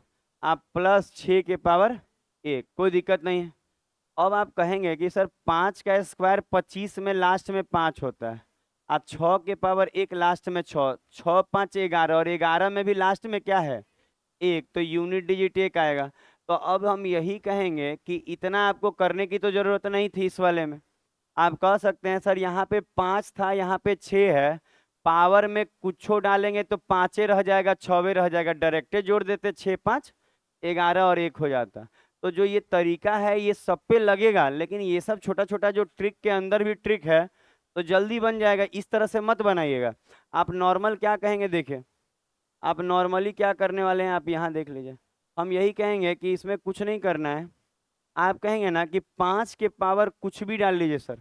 आप प्लस 6 के पावर 1, कोई दिक्कत नहीं है। अब आप कहेंगे कि सर 5 का स्क्वायर 25 में लास्ट में 5 होता है। आप 6 के पावर 1 लास्ट में 6, 6 5 11, और 11 में भी लास्ट में क्या है? 1, तो यूनिट डिजिट 1 आएगा। तो अब हम यही कहेंगे कि इतना आपको करने की तो जरूरत नहीं थी इस वाले में। आप कह सकते हैं सर यहाँ पे 5 था, यहाँ पे 6 है, पावर में कुछ डालेंगे तो 5 रह जाएगा, 6 रह जाएगा, डायरेक्टे जोड़ देते, 6 5 11 और 1 हो जाता। तो जो ये तरीका है ये सब पे लगेगा, लेकिन ये सब छोटा छोटा जो ट्रिक के अंदर भी ट्रिक है तो जल्दी बन जाएगा। इस तरह से मत बनाइएगा। आप नॉर्मल क्या कहेंगे देखिए, आप नॉर्मली क्या करने वाले हैं आप यहाँ देख लीजिए। हम यही कहेंगे कि इसमें कुछ नहीं करना है। आप कहेंगे ना कि 5 के पावर कुछ भी डाल लीजिए सर,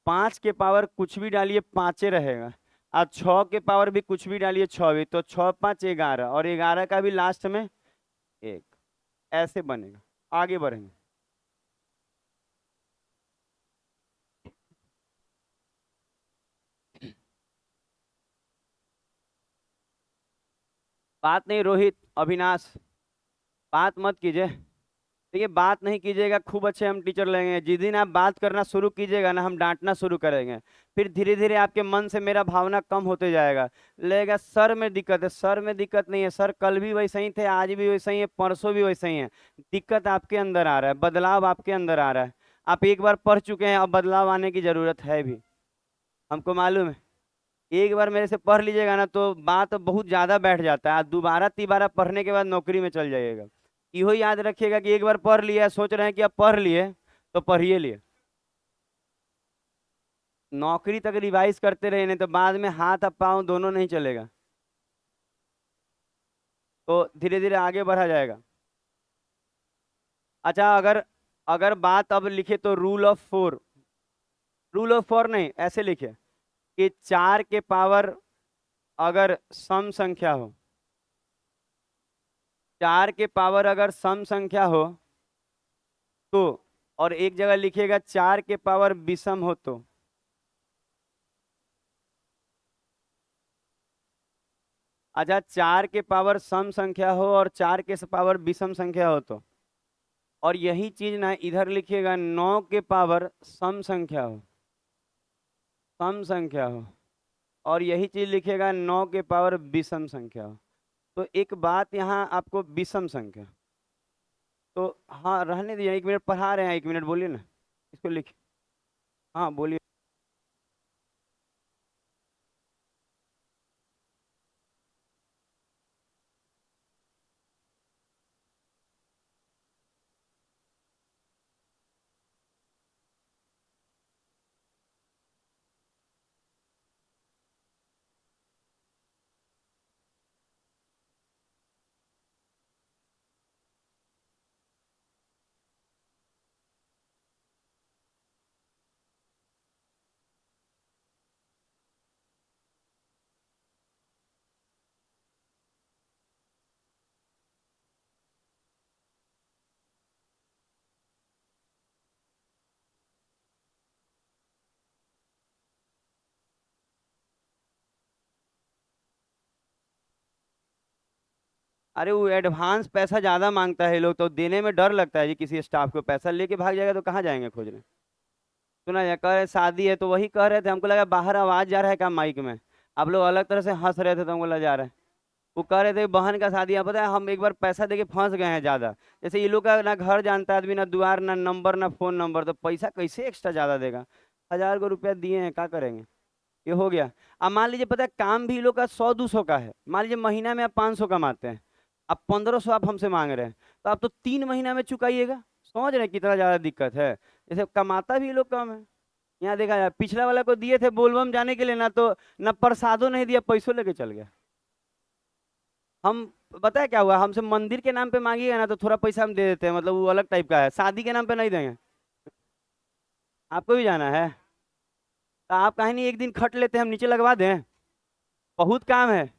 5 के पावर कुछ भी डालिए, पाँचे रहेगा। और 6 के पावर भी कुछ भी डालिए, 6 भी, तो 6 5 11, और 11 का भी लास्ट में 1। ऐसे बनेगा। आगे बढ़ेंगे। बात नहीं रोहित, अविनाश, बात मत कीजिए। देखिए बात नहीं कीजिएगा, खूब अच्छे हम टीचर लगेंगे। जिस दिन आप बात करना शुरू कीजिएगा ना हम डांटना शुरू करेंगे। फिर धीरे धीरे आपके मन से मेरा भावना कम होते जाएगा। लगेगा सर में दिक्कत है, सर में दिक्कत नहीं है सर, कल भी वैसे ही थे, आज भी वैसे ही है, परसों भी वैसे ही है। दिक्कत आपके अंदर आ रहा है, बदलाव आपके अंदर आ रहा है। आप एक बार पढ़ चुके हैं, अब बदलाव आने की जरूरत है भी, हमको मालूम है। एक बार मेरे से पढ़ लीजिएगा ना तो बात बहुत ज्यादा बैठ जाता है, आप दोबारा तिबारा पढ़ने के बाद नौकरी में चल जाइएगा। इहो याद रखिएगा कि एक बार पढ़ लिया, सोच रहे हैं कि अब पढ़ लिए तो पढ़िए लिए, नौकरी तक रिवाइज करते रहे, नहीं तो बाद में हाथ अब पाँव दोनों नहीं चलेगा। तो धीरे धीरे आगे बढ़ा जाएगा। अच्छा अगर अगर बात अब लिखे तो रूल ऑफ 4, रूल ऑफ 4 नहीं, ऐसे लिखे कि 4 के पावर अगर सम संख्या हो, 4 के पावर अगर सम संख्या हो तो, और एक जगह लिखिएगा 4 के पावर विषम हो तो। अच्छा 4 के पावर सम संख्या हो और 4 के पावर विषम संख्या हो तो, और यही चीज ना इधर लिखिएगा 9 के पावर सम संख्या हो, सम संख्या हो, और यही चीज लिखिएगा 9 के पावर विषम संख्या हो। तो एक बात यहाँ आपको, विषम संख्या तो हाँ रहने दीजिए, 1 मिनट पढ़ा रहे हैं, 1 मिनट बोलिए ना, इसको लिख। हाँ बोलिए। अरे वो एडवांस पैसा ज्यादा मांगता है ये लोग, तो देने में डर लगता है जी। किसी स्टाफ को पैसा लेके भाग जाएगा तो कहाँ जाएंगे खोजने। सुना जाए, कह रहे शादी है, तो वही कह रहे थे, हमको लगा बाहर आवाज जा रहा है क्या माइक में। आप लोग अलग तरह से हंस रहे थे तो हमको लगा जा रहा है। वो कह रहे थे बहन का शादी है, पता है हम एक बार पैसा देके फंस गए हैं ज्यादा। जैसे ये लोग का ना घर जानता आदमी, ना द्वार, ना नंबर, ना फोन नंबर, तो पैसा कैसे एक्स्ट्रा ज्यादा देगा। 1000 को रुपया दिए हैं, क्या करेंगे। ये हो गया। अब मान लीजिए, पता है काम भी ये लोग का 100-200 का है। मान लीजिए महीना में आप 500 कमाते हैं, अब 1500 आप हमसे मांग रहे हैं, तो आप तो 3 महीना में चुकाइएगा। समझ रहे हैं कितना ज्यादा दिक्कत है। जैसे कमाता भी ये लोग कम है। यहाँ देखा जाए, पिछला वाला को दिए थे बोलबम जाने के लिए, ना तो ना प्रसादो नहीं दिया, पैसों लेके चल गया। हम, पता है क्या हुआ, हमसे मंदिर के नाम पे मांगिएगा ना तो थोड़ा पैसा हम दे देते हैं, मतलब वो अलग टाइप का है, शादी के नाम पे नहीं देंगे। आपको भी जाना है तो आप कहीं नहीं, एक दिन खट लेते हैं, हम नीचे लगवा दें। बहुत काम है।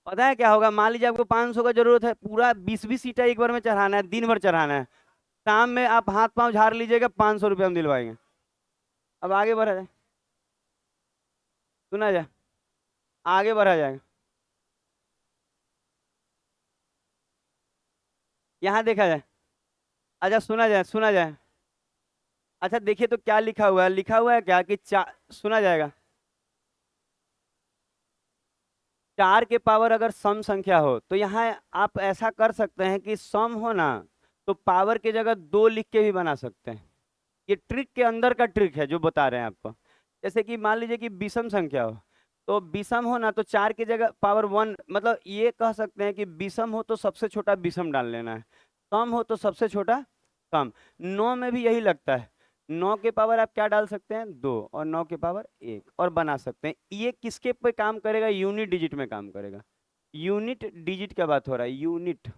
पता है क्या होगा, मान लीजिए आपको 500 का जरूरत है, पूरा 20-20 ईटा एक बार में चढ़ाना है, दिन भर चढ़ाना है। शाम में आप हाथ पांव झाड़ लीजिएगा, 500 रुपये हम दिलवाएंगे। अब आगे बढ़ा जाए। सुना जाए, आगे बढ़ा जाएगा। यहाँ देखा जाए। अच्छा सुना जाए, सुना जाए। अच्छा देखिए तो क्या लिखा हुआ है, लिखा हुआ है क्या कि सुना जाएगा। 4 के पावर अगर सम संख्या हो तो यहाँ आप ऐसा कर सकते हैं कि सम हो ना, तो पावर की जगह 2 लिख के भी बना सकते हैं। ये ट्रिक के अंदर का ट्रिक है जो बता रहे हैं आपको। जैसे कि मान लीजिए कि विषम संख्या हो, तो विषम हो ना तो 4 की जगह पावर 1, मतलब ये कह सकते हैं कि विषम हो तो सबसे छोटा विषम डाल लेना है, सम हो तो सबसे छोटा सम। 9 में भी यही लगता है। 9 के पावर आप क्या डाल सकते हैं, 2, और 9 के पावर 1, और बना सकते हैं। ये किसके पे काम करेगा, यूनिट डिजिट में काम करेगा। यूनिट डिजिट क्या बात हो रहा है, यूनिट,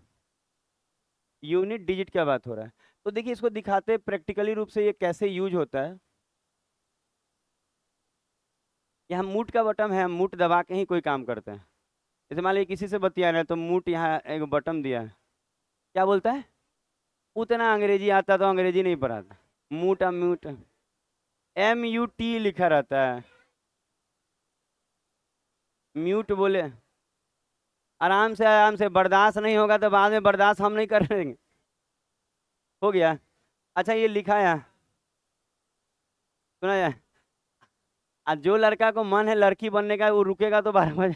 यूनिट डिजिट क्या बात हो रहा है। तो देखिए इसको दिखाते प्रैक्टिकली रूप से ये कैसे यूज होता है। यहाँ मूट का बटन है, हम मूट दबा के ही कोई काम करते हैं। जैसे मान लीजिए किसी से बतिया रहे हैं तो मूट यहाँ एक बटन दिया है, क्या बोलता है। उतना अंग्रेजी आता तो अंग्रेजी नहीं पढ़ाता। मूट, म्यूट, MUT लिखा रहता है। म्यूट बोले, आराम से बर्दाश्त नहीं होगा तो बाद में बर्दाश्त हम नहीं करेंगे। हो गया। अच्छा ये लिखा है, सुना जाए। आज जो लड़का को मन है लड़की बनने का, वो रुकेगा तो 12 बजे,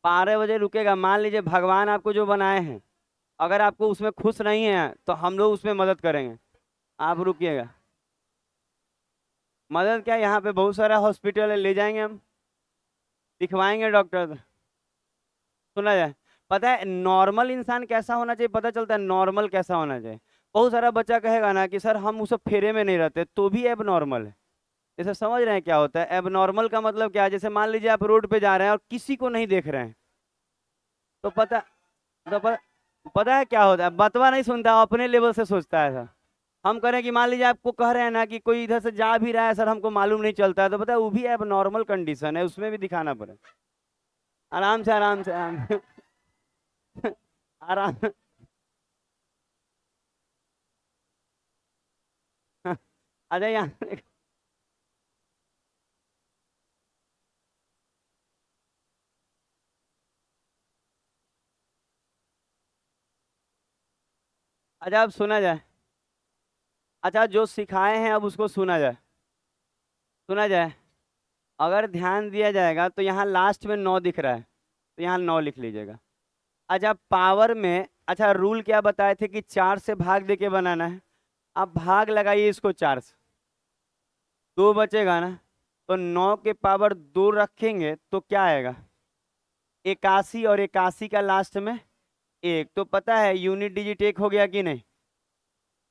12 बजे रुकेगा। मान लीजिए भगवान आपको जो बनाए हैं, अगर आपको उसमें खुश नहीं है तो हम लोग उसमें मदद करेंगे, आप रुकिएगा। मदद क्या, यहाँ पे बहुत सारा हॉस्पिटल है, ले जाएंगे हम, दिखवाएंगे डॉक्टर। सुना जाए। पता है नॉर्मल इंसान कैसा होना चाहिए, पता चलता है नॉर्मल कैसा होना चाहिए। बहुत सारा बच्चा कहेगा ना कि सर हम उस फेरे में नहीं रहते, तो भी एब नॉर्मल है। जैसे समझ रहे हैं क्या होता है एब नॉर्मल का मतलब क्या है। जैसे मान लीजिए आप रोड पे जा रहे हैं और किसी को नहीं देख रहे हैं, तो पता है क्या होता है, बतवा नहीं सुनता, अपने लेवल से सोचता है सर। हम करें कि मान लीजिए आपको कह रहे हैं ना कि कोई इधर से जा भी रहा है सर, हमको मालूम नहीं चलता है, तो पता है वो भी एब नॉर्मल कंडीशन है, उसमें भी दिखाना पड़े। आराम से, आराम से, आराम से। आराम। अच्छा यहाँ, अच्छा अब सुना जाए। अच्छा जो सिखाए हैं अब उसको सुना जाए, सुना जाए। अगर ध्यान दिया जाएगा तो यहाँ लास्ट में 9 दिख रहा है, तो यहाँ 9 लिख लीजिएगा। अच्छा पावर में, अच्छा रूल क्या बताए थे कि 4 से भाग दे के बनाना है। आप भाग लगाइए इसको 4 से, 2 बचेगा ना, तो 9 के पावर 2 रखेंगे तो क्या आएगा, 81, और 81 का लास्ट में 1, तो पता है यूनिट डिजिट 1 हो गया कि नहीं,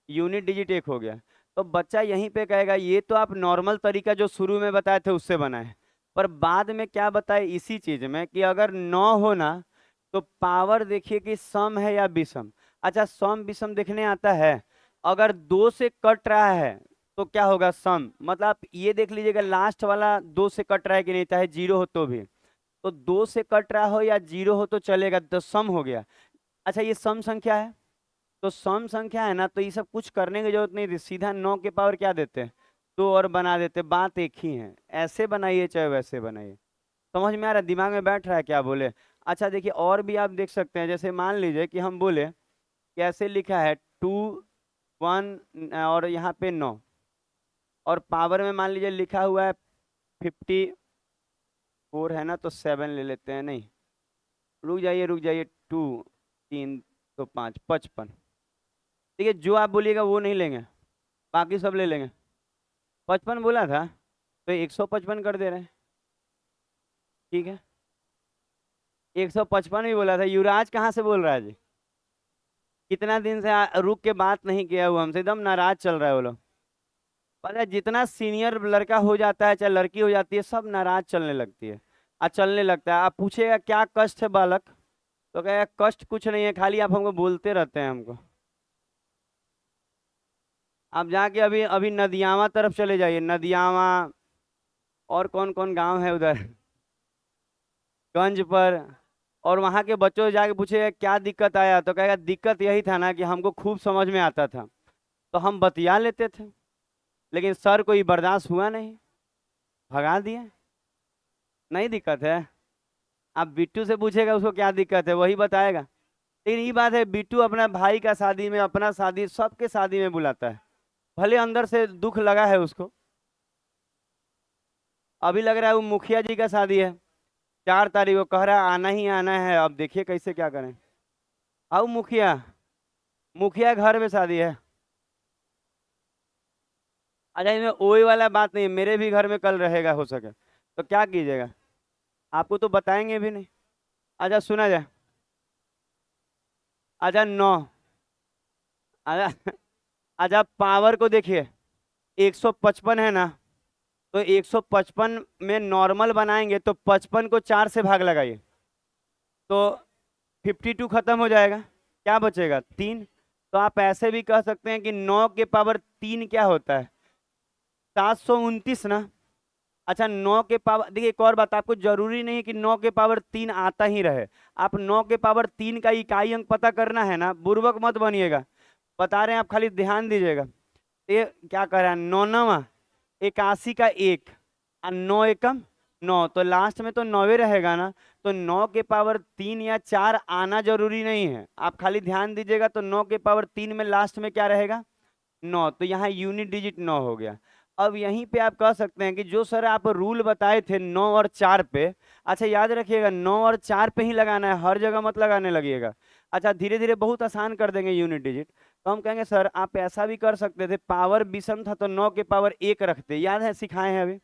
यूनिट डिजिट 1 हो गया। तो बच्चा यहीं पे कहेगा ये तो आप नॉर्मल तरीका जो शुरू में बताए थे उससे बना है, पर बाद में क्या बताए इसी चीज में कि अगर 9 हो ना तो पावर देखिए कि सम है या विषम। अच्छा सम विषम देखने आता है, अगर 2 से कट रहा है तो क्या होगा, सम। मतलब आप ये देख लीजिएगा लास्ट वाला 2 से कट रहा है कि नहीं, चाहे 0 हो तो भी, तो 2 से कट रहा हो या 0 हो तो चलेगा, तो सम हो गया। अच्छा ये सम संख्या है, तो सम संख्या है ना, तो ये सब कुछ करने की जरूरत नहीं थी, सीधा 9 के पावर क्या देते हैं, 2, और बना देते, बात एक ही है। ऐसे बनाइए चाहे वैसे बनाइए। समझ में आ रहा है, दिमाग में बैठ रहा है क्या बोले। अच्छा देखिए और भी आप देख सकते हैं, जैसे मान लीजिए कि हम बोले कैसे लिखा है 2 1 और यहाँ पे 9, और पावर में मान लीजिए लिखा हुआ है 54 है ना, तो 7 ले लेते हैं। नहीं, रुक जाइए, 2 3 तो 5 55। देखिए जो आप बोलिएगा वो नहीं लेंगे, बाकी सब ले लेंगे। 55 बोला था तो 155 कर दे रहे हैं, ठीक है। 155 भी बोला था। युवराज कहाँ से बोल रहा है जी? कितना दिन से रुक के बात नहीं किया हुआ हमसे, एकदम नाराज चल रहा है वो लोग। पता है जितना सीनियर लड़का हो जाता है चाहे लड़की हो जाती है, सब नाराज चलने लगती है। चलने लगता है। आप पूछेगा क्या कष्ट है बालक, तो कहेगा कष्ट कुछ नहीं है, खाली आप हमको बोलते रहते हैं हमको। आप जाके अभी अभी नदियामा तरफ चले जाइए, नदियामा, और कौन कौन गांव है उधर, गंज पर, और वहां के बच्चों से जाके पूछेगा क्या दिक्कत आया, तो कहेगा दिक्कत यही था ना कि हमको खूब समझ में आता था तो हम बतिया लेते थे, लेकिन सर कोई बर्दाश्त हुआ नहीं, भगा दिए। नहीं दिक्कत है। आप बिट्टू से पूछेगा उसको क्या दिक्कत है, वही बताएगा। लेकिन ये बात है, बिट्टू अपना भाई का शादी में, अपना शादी, सबके शादी में बुलाता है, भले अंदर से दुख लगा है उसको। अभी लग रहा है वो मुखिया जी का शादी है, 4 तारीख को कह रहा है आना ही आना है। अब देखिए कैसे क्या करें। आओ मुखिया, मुखिया घर में शादी है। अच्छा इसमें ओए वाला बात नहीं है, मेरे भी घर में कल रहेगा हो सके तो क्या कीजिएगा, आपको तो बताएंगे भी नहीं। अच्छा सुना जाए। अच्छा 9। अच्छा अच्छा पावर को देखिए, 155 है ना, तो 155 में नॉर्मल बनाएंगे तो 55 को 4 से भाग लगाइए तो 52 खत्म हो जाएगा, क्या बचेगा 3। तो आप ऐसे भी कह सकते हैं कि 9 के पावर 3 क्या होता है, 729 ना। अच्छा 9 के पावर, देखिए एक और बात, आपको जरूरी नहीं कि 9 के पावर 3 आता ही रहे। आप 9 के पावर 3 का इकाई अंक पता करना है ना, बुर्बक मत बनिएगा, बता रहे हैं आप, खाली ध्यान दीजिएगा। ये क्या कह रहा है, 9 81 का 1 और 9 एकम 9, तो लास्ट में तो 9 रहेगा ना। तो 9 के पावर 3 या 4 आना जरूरी नहीं है, आप खाली ध्यान दीजिएगा। तो 9 के पावर 3 में लास्ट में क्या रहेगा, 9, तो यहाँ यूनिट डिजिट 9 हो गया। अब यहीं पे आप कह सकते हैं कि जो सर आप रूल बताए थे 9 और 4 पे, अच्छा याद रखिएगा 9 और 4 पे ही लगाना है, हर जगह मत लगाने लगिएगा। अच्छा धीरे धीरे बहुत आसान कर देंगे यूनिट डिजिट। तो हम कहेंगे सर आप ऐसा भी कर सकते थे, पावर विषम था तो 9 के पावर 1 रखते, याद है सिखाए हैं अभी।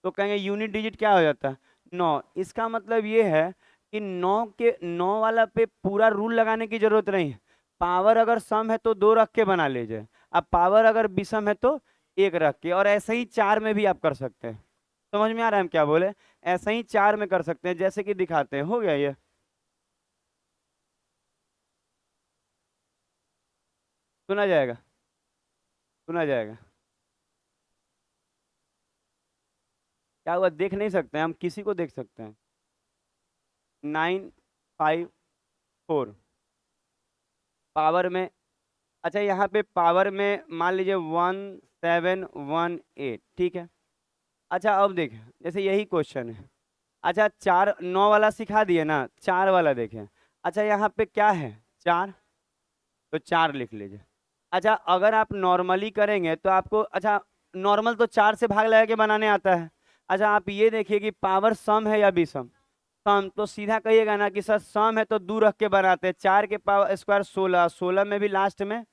तो कहेंगे यूनिट डिजिट क्या हो जाता है, 9। इसका मतलब ये है कि 9 के 9 वाला पे पूरा रूल लगाने की जरूरत नहीं है। पावर अगर सम है तो 2 रख के बना लीजिए, अब पावर अगर विषम है तो 1 रख के, और ऐसे ही 4 में भी आप कर सकते हैं। समझ में आ रहा है हम क्या बोले, ऐसे ही 4 में कर सकते हैं, जैसे कि दिखाते हैं। हो गया ये, सुना जाएगा, सुना जाएगा। क्या हुआ, देख नहीं सकते हैं हम, किसी को देख सकते हैं। 954 पावर में। अच्छा यहाँ पे पावर में मान लीजिए 1718, ठीक है। अच्छा अब देखें, जैसे यही क्वेश्चन है। अच्छा 4 9 वाला सिखा दिए ना, 4 वाला देखें। अच्छा यहाँ पे क्या है, 4, तो 4 लिख लीजिए। अच्छा अगर आप नॉर्मली करेंगे तो आपको, अच्छा नॉर्मल तो 4 से भाग लगा के बनाने आता है। अच्छा आप ये देखिए कि पावर सम है या विषम, सम, तो सीधा कहिएगा ना कि सर सम है तो 2 रख के बनाते हैं। 4 के पावर स्क्वायर 16, 16 में भी लास्ट में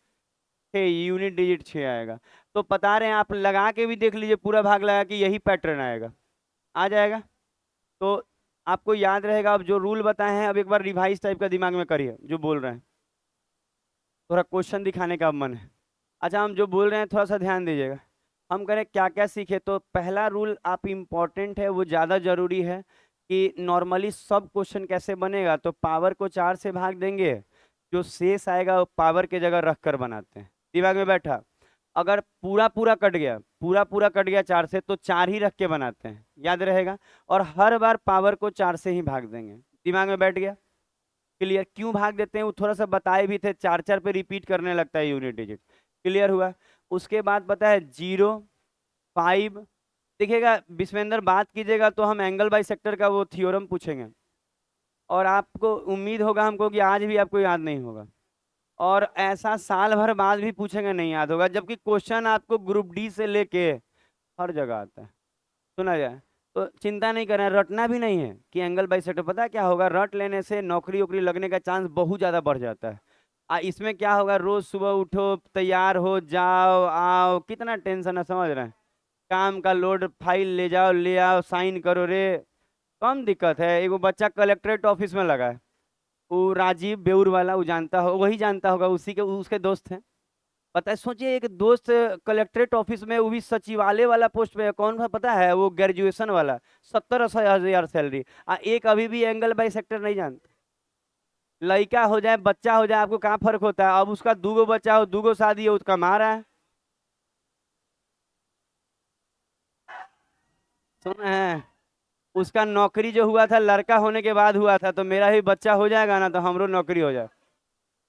6, यूनिट डिजिट 6 आएगा। तो बता रहे हैं आप लगा के भी देख लीजिए, पूरा भाग लगा के यही पैटर्न आएगा, आ जाएगा। तो आपको याद रहेगा। अब जो रूल बताए हैं अब एक बार रिवाइज टाइप का दिमाग में करिए, जो बोल रहे हैं थोड़ा क्वेश्चन दिखाने का अब मन है। अच्छा हम जो बोल रहे हैं थोड़ा सा ध्यान दीजिएगा। हम करें क्या क्या सीखे, तो पहला रूल आप इम्पोर्टेंट है, वो ज़्यादा जरूरी है कि नॉर्मली सब क्वेश्चन कैसे बनेगा, तो पावर को 4 से भाग देंगे, जो शेष आएगा वो पावर के जगह रख कर बनाते हैं। दिमाग में बैठा, अगर पूरा पूरा कट गया, पूरा पूरा कट गया 4 से, तो 4 ही रख के बनाते हैं, याद रहेगा। और हर बार पावर को 4 से ही भाग देंगे, दिमाग में बैठ गया, क्लियर। क्यों भाग देते हैं वो थोड़ा सा बताए भी थे, 4 4 पे रिपीट करने लगता है यूनिट डिजिट, क्लियर हुआ। उसके बाद पता है 0 5, देखिएगा विश्वेंद्र बात कीजिएगा तो हम एंगल बाई सेक्टर का वो थ्योरम पूछेंगे, और आपको उम्मीद होगा हमको कि आज भी आपको याद नहीं होगा, और ऐसा साल भर बाद भी पूछेंगे नहीं याद होगा, जबकि क्वेश्चन आपको ग्रुप डी से लेके हर जगह आता है। सुना जाए तो चिंता नहीं करना, रटना भी नहीं है कि एंगल बाइसेक्टर। पता है क्या होगा, रट लेने से नौकरी वोकरी लगने का चांस बहुत ज्यादा बढ़ जाता है। इसमें क्या होगा, रोज सुबह उठो, तैयार हो, जाओ आओ, कितना टेंशन है, समझ रहे हैं। काम का लोड, फाइल ले जाओ ले आओ, साइन करो रे। कम दिक्कत है। एगो बच्चा कलेक्ट्रेट ऑफिस में लगा है, वो राजीव बेऊर वाला, वो जानता हो, वही जानता होगा, उसी के उसके दोस्त हैं। पता है, सोचिए एक दोस्त कलेक्ट्रेट ऑफिस में, वो भी सचिवालय वाला पोस्ट पे है। कौन सा पता है, वो ग्रेजुएशन वाला, 70-80 हजार सैलरी। एक अभी भी एंगल बाई सेक्टर नहीं जानता। लड़का हो जाए बच्चा हो जाए, आपको कहाँ फर्क होता है। अब उसका दूगो बच्चा हो, दूगो शादी हो, तो कमा रहा है। सुना है, उसका नौकरी जो हुआ था लड़का होने के बाद हुआ था, तो मेरा भी बच्चा हो जाएगा ना तो हमरो नौकरी हो जाए।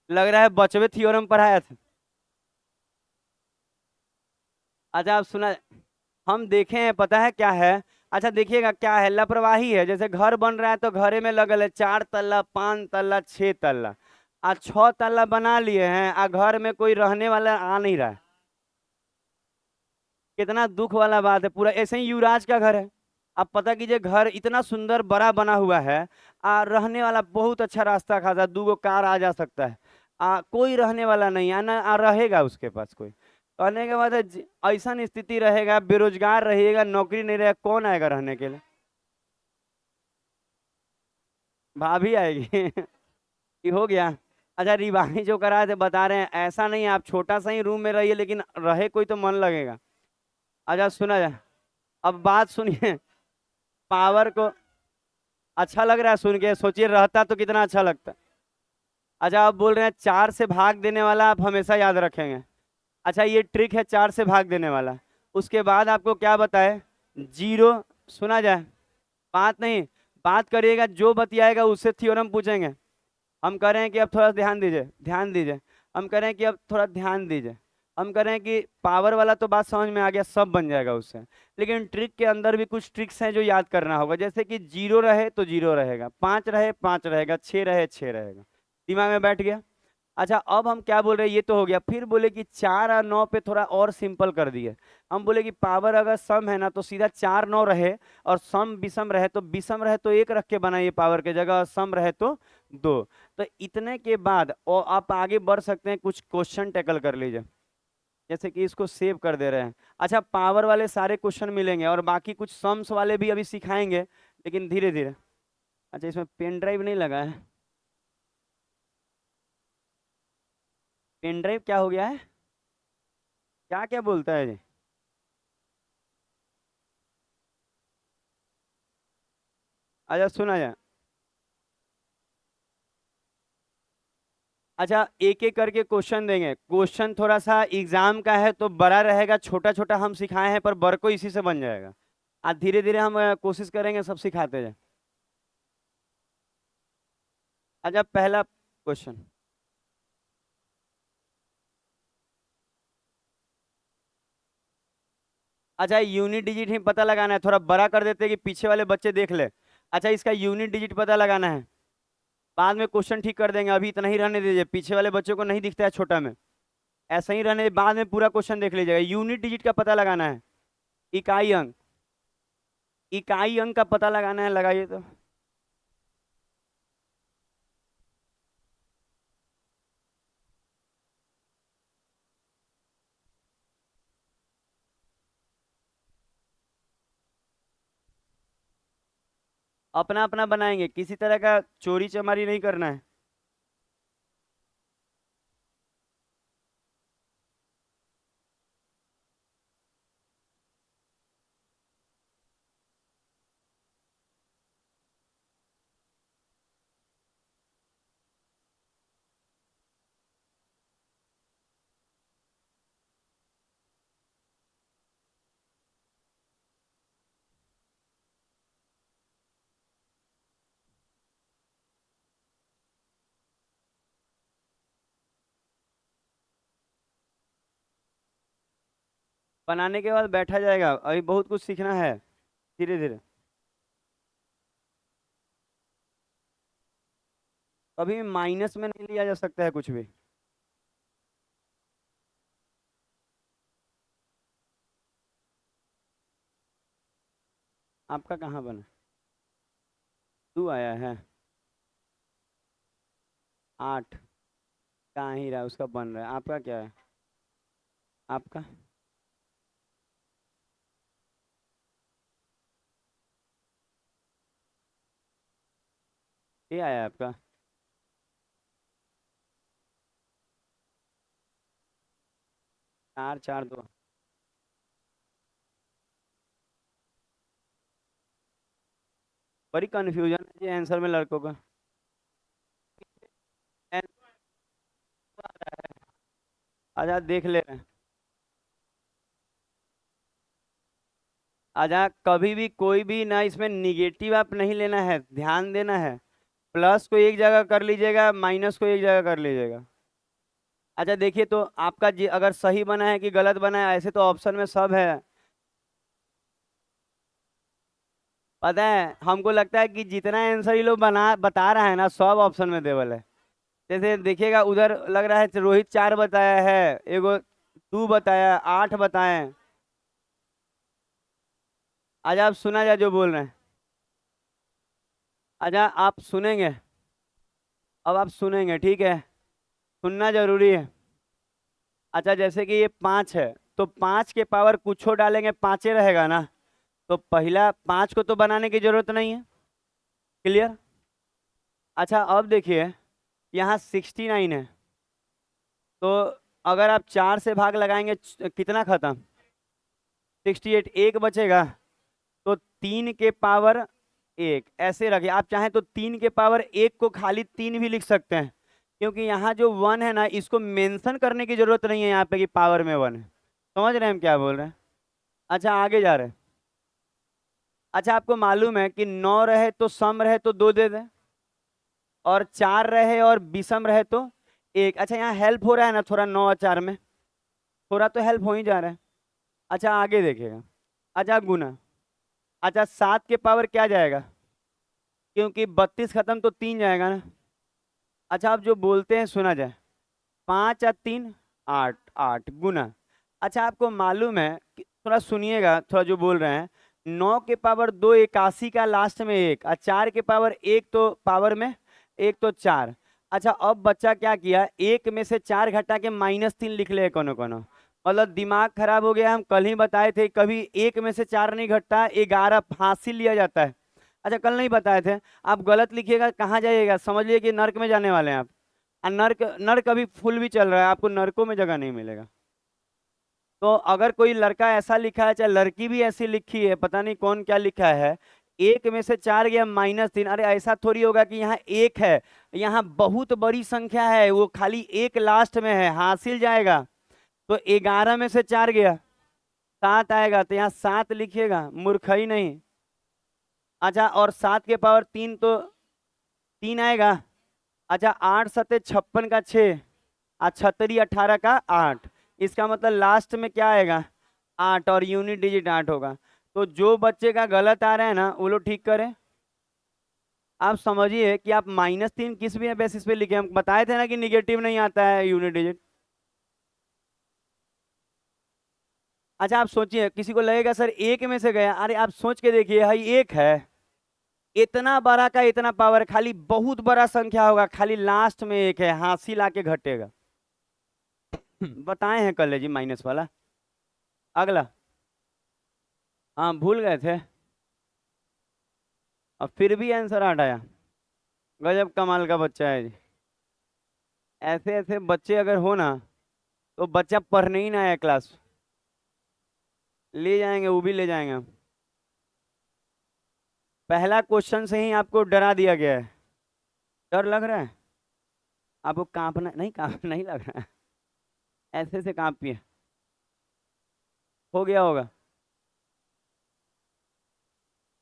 लग रहा है बचवे थ्योरम पढ़ाया था। अच्छा आप सुना, हम देखे हैं, पता है क्या है। अच्छा देखिएगा क्या है, लापरवाही है। जैसे घर बन रहा है तो घरे में लगल है 4 तल्ला, 5 तल्ला, 6 तल्ला। आज 6 तल्ला बना लिए हैं, घर में कोई रहने वाला आ नहीं रहा है। कितना दुख वाला बात है। पूरा ऐसे ही युवराज का घर है। आप पता कीजिए, घर इतना सुंदर बड़ा बना हुआ है, रहने वाला बहुत अच्छा, रास्ता खासा, 2 गो कार आ जा सकता है। कोई रहने वाला नहीं आना, रहेगा उसके पास कोई। कहने के बाद ऐसा स्थिति रहेगा, बेरोजगार रहेगा, नौकरी नहीं रहेगा, कौन आएगा रहने के लिए। भाभी आएगी। ये हो गया। अच्छा रिवाही जो करा थे बता रहे हैं, ऐसा नहीं है, आप छोटा सा ही रूम में रहिए, लेकिन रहे कोई तो मन लगेगा। अच्छा सुना जाए, अब बात सुनिए। पावर को अच्छा लग रहा है सुन के, सोचिए रहता तो कितना अच्छा लगता। अच्छा आप बोल रहे हैं 4 से भाग देने वाला आप हमेशा याद रखेंगे। अच्छा ये ट्रिक है, 4 से भाग देने वाला। उसके बाद आपको क्या बताए, जीरो। सुना जाए, बात नहीं, बात करिएगा, जो बतियाएगा उससे थ्योरम पूछेंगे। हम कह रहे हैं कि अब थोड़ा ध्यान दीजिए, ध्यान दीजिए। हम कह रहे हैं कि अब थोड़ा ध्यान दीजिए। हम कह रहे हैं कि पावर वाला तो बात समझ में आ गया, सब बन जाएगा उससे। लेकिन ट्रिक के अंदर भी कुछ ट्रिक्स हैं जो याद करना होगा। जैसे कि जीरो रहे तो जीरो रहेगा, 5 रहे 5 रहेगा, 6 रहे 6 रहेगा। दिमाग में बैठ गया। अच्छा अब हम क्या बोल रहे हैं, ये तो हो गया। फिर बोले कि 4 और 9 पे थोड़ा और सिंपल कर दिए। हम बोले कि पावर अगर सम है ना तो सीधा 4 9 रहे, और सम विषम रहे तो, विषम रहे तो 1 रख के बनाइए पावर के जगह, और सम रहे तो 2। तो इतने के बाद और आप आगे बढ़ सकते हैं, कुछ क्वेश्चन टैकल कर लीजिए। जैसे कि इसको सेव कर दे रहे हैं। अच्छा पावर वाले सारे क्वेश्चन मिलेंगे, और बाकी कुछ सम्स वाले भी अभी सिखाएंगे, लेकिन धीरे धीरे। अच्छा इसमें पेन ड्राइव नहीं लगा है। पेन ड्राइव क्या हो गया है, क्या क्या बोलता है जी। अच्छा सुना जाए। अच्छा एक एक करके क्वेश्चन देंगे। क्वेश्चन थोड़ा सा एग्जाम का है तो बड़ा रहेगा, छोटा छोटा हम सिखाए हैं पर बड़ को इसी से बन जाएगा। आज धीरे धीरे हम कोशिश करेंगे सब सिखाते जाए। अच्छा पहला क्वेश्चन। अच्छा यूनिट डिजिट ही पता लगाना है, थोड़ा बड़ा कर देते हैं कि पीछे वाले बच्चे देख ले। अच्छा इसका यूनिट डिजिट पता लगाना है, बाद में क्वेश्चन ठीक कर देंगे, अभी इतना ही रहने दीजिए, पीछे वाले बच्चों को नहीं दिखता है छोटा में। ऐसा ही रहने, बाद में पूरा क्वेश्चन देख लीजिएगा। यूनिट डिजिट का पता लगाना है, इकाई अंक, इकाई अंक का पता लगाना है, लगाइए तो। अपना अपना बनाएंगे, किसी तरह का चोरी चमारी नहीं करना है। बनाने के बाद बैठा जाएगा, अभी बहुत कुछ सीखना है, धीरे धीरे। कभी माइनस में नहीं लिया जा सकता है कुछ भी। आपका कहाँ बना? 2 आया है। 8 कहाँ ही रहा, उसका बन रहा है। आपका क्या है? आपका ये आया है आपका। 4 4 2। बड़ी कंफ्यूजन है ये आंसर में लड़कों का। आजा देख ले रहे हैं। आजा कभी भी कोई भी ना इसमें निगेटिव आप नहीं लेना है, ध्यान देना है। प्लस को एक जगह कर लीजिएगा, माइनस को एक जगह कर लीजिएगा। अच्छा देखिए तो आपका अगर सही बना है कि गलत बना है, ऐसे तो ऑप्शन में सब है। पता है हमको लगता है कि जितना आंसर ये लोग बना बता रहा है ना, सब ऑप्शन में देवल है। जैसे देखिएगा उधर लग रहा है रोहित 4 बताया है, एगो 2 बताया, 8 बताए। आज आप सुना जा जो बोल रहे हैं। अच्छा आप सुनेंगे। अब आप सुनेंगे, ठीक है? सुनना जरूरी है। अच्छा जैसे कि ये 5 है, तो 5 के पावर कुछो डालेंगे, पाँचे रहेगा ना। तो पहला 5 को तो बनाने की जरूरत नहीं है। क्लियर? अच्छा अब देखिए, यहाँ 69 है। तो अगर आप 4 से भाग लगाएंगे, कितना खत्म? 68, एक बचेगा। तो 3 के पावर 1 ऐसे रखे। आप चाहें तो 3 के पावर 1 को खाली 3 भी लिख सकते हैं, क्योंकि यहाँ जो 1 है ना, इसको मेंशन करने की जरूरत नहीं है यहाँ पे कि पावर में 1 है। समझ रहे हैं हम क्या बोल रहे हैं? अच्छा आगे जा रहे हैं। अच्छा आपको मालूम है कि 9 रहे तो सम रहे तो 2 दे दे, और 4 रहे और विषम रहे तो 1। अच्छा यहाँ हेल्प हो रहा है ना थोड़ा, 9 और 4 में थोड़ा तो हेल्प हो ही जा रहा है। अच्छा आगे देखिएगा। अच्छा गुना। अच्छा 7 के पावर क्या जाएगा? क्योंकि 32 खत्म तो 3 जाएगा ना। अच्छा आप जो बोलते हैं सुना जाए। 5 और 3 8, 8 गुना। अच्छा आपको मालूम है कि, थोड़ा सुनिएगा थोड़ा जो बोल रहे हैं। 9 के पावर 2 81 का लास्ट में 1, और 4 के पावर 1 तो पावर में 1 तो 4। अच्छा अब बच्चा क्या किया, 1 में से 4 घटा के -3 लिख ले कोनो कोनो। मतलब दिमाग खराब हो गया। हम कल ही बताए थे कभी 1 में से 4 नहीं घटता, 11 फांसी लिया जाता है। अच्छा कल नहीं बताए थे? आप गलत लिखिएगा कहाँ जाइएगा, समझ लिए कि नर्क में जाने वाले हैं आप। और नर्क नर्क अभी फुल भी चल रहा है, आपको नर्कों में जगह नहीं मिलेगा। तो अगर कोई लड़का ऐसा लिखा है, चाहे लड़की भी ऐसी लिखी है, पता नहीं कौन क्या लिखा है, 1 में से 4 गया -3। अरे ऐसा थोड़ी होगा कि यहाँ 1 है, यहाँ बहुत बड़ी संख्या है, वो खाली 1 लास्ट में है, हासिल जाएगा। तो 11 में से 4 गया, 7 आएगा, तो यहाँ 7 लिखिएगा, मूर्खई नहीं। अच्छा और 7 के पावर 3 तो 3 आएगा। अच्छा 8 सत्ते 56 का 6, और 36 18 का 8। इसका मतलब लास्ट में क्या आएगा? 8, और यूनिट डिजिट 8 होगा। तो जो बच्चे का गलत आ रहा है ना, वो लोग ठीक करें। आप समझिए कि आप -3 किस भी बेसिस पे लिखे, हम बताए थे ना कि निगेटिव नहीं आता है यूनिट डिजिट। अच्छा आप सोचिए, किसी को लगेगा सर 1 में से गया, अरे आप सोच के देखिए, भाई 1 है, इतना बड़ा का इतना पावर, खाली बहुत बड़ा संख्या होगा, खाली लास्ट में 1 है, हासिल आके घटेगा। बताए हैं कल जी माइनस वाला। अगला। हाँ भूल गए थे, और फिर भी आंसर हटाया। गजब कमाल का बच्चा है जी। ऐसे ऐसे बच्चे अगर हो ना, तो बच्चा पढ़ने ही ना आए क्लास। ले जाएंगे, वो भी ले जाएंगे हम। पहला क्वेश्चन से ही आपको डरा दिया गया है। डर लग रहा है आपको? कांपना नहीं, कांप नहीं लग रहा है? ऐसे से कांपिए। हो गया होगा।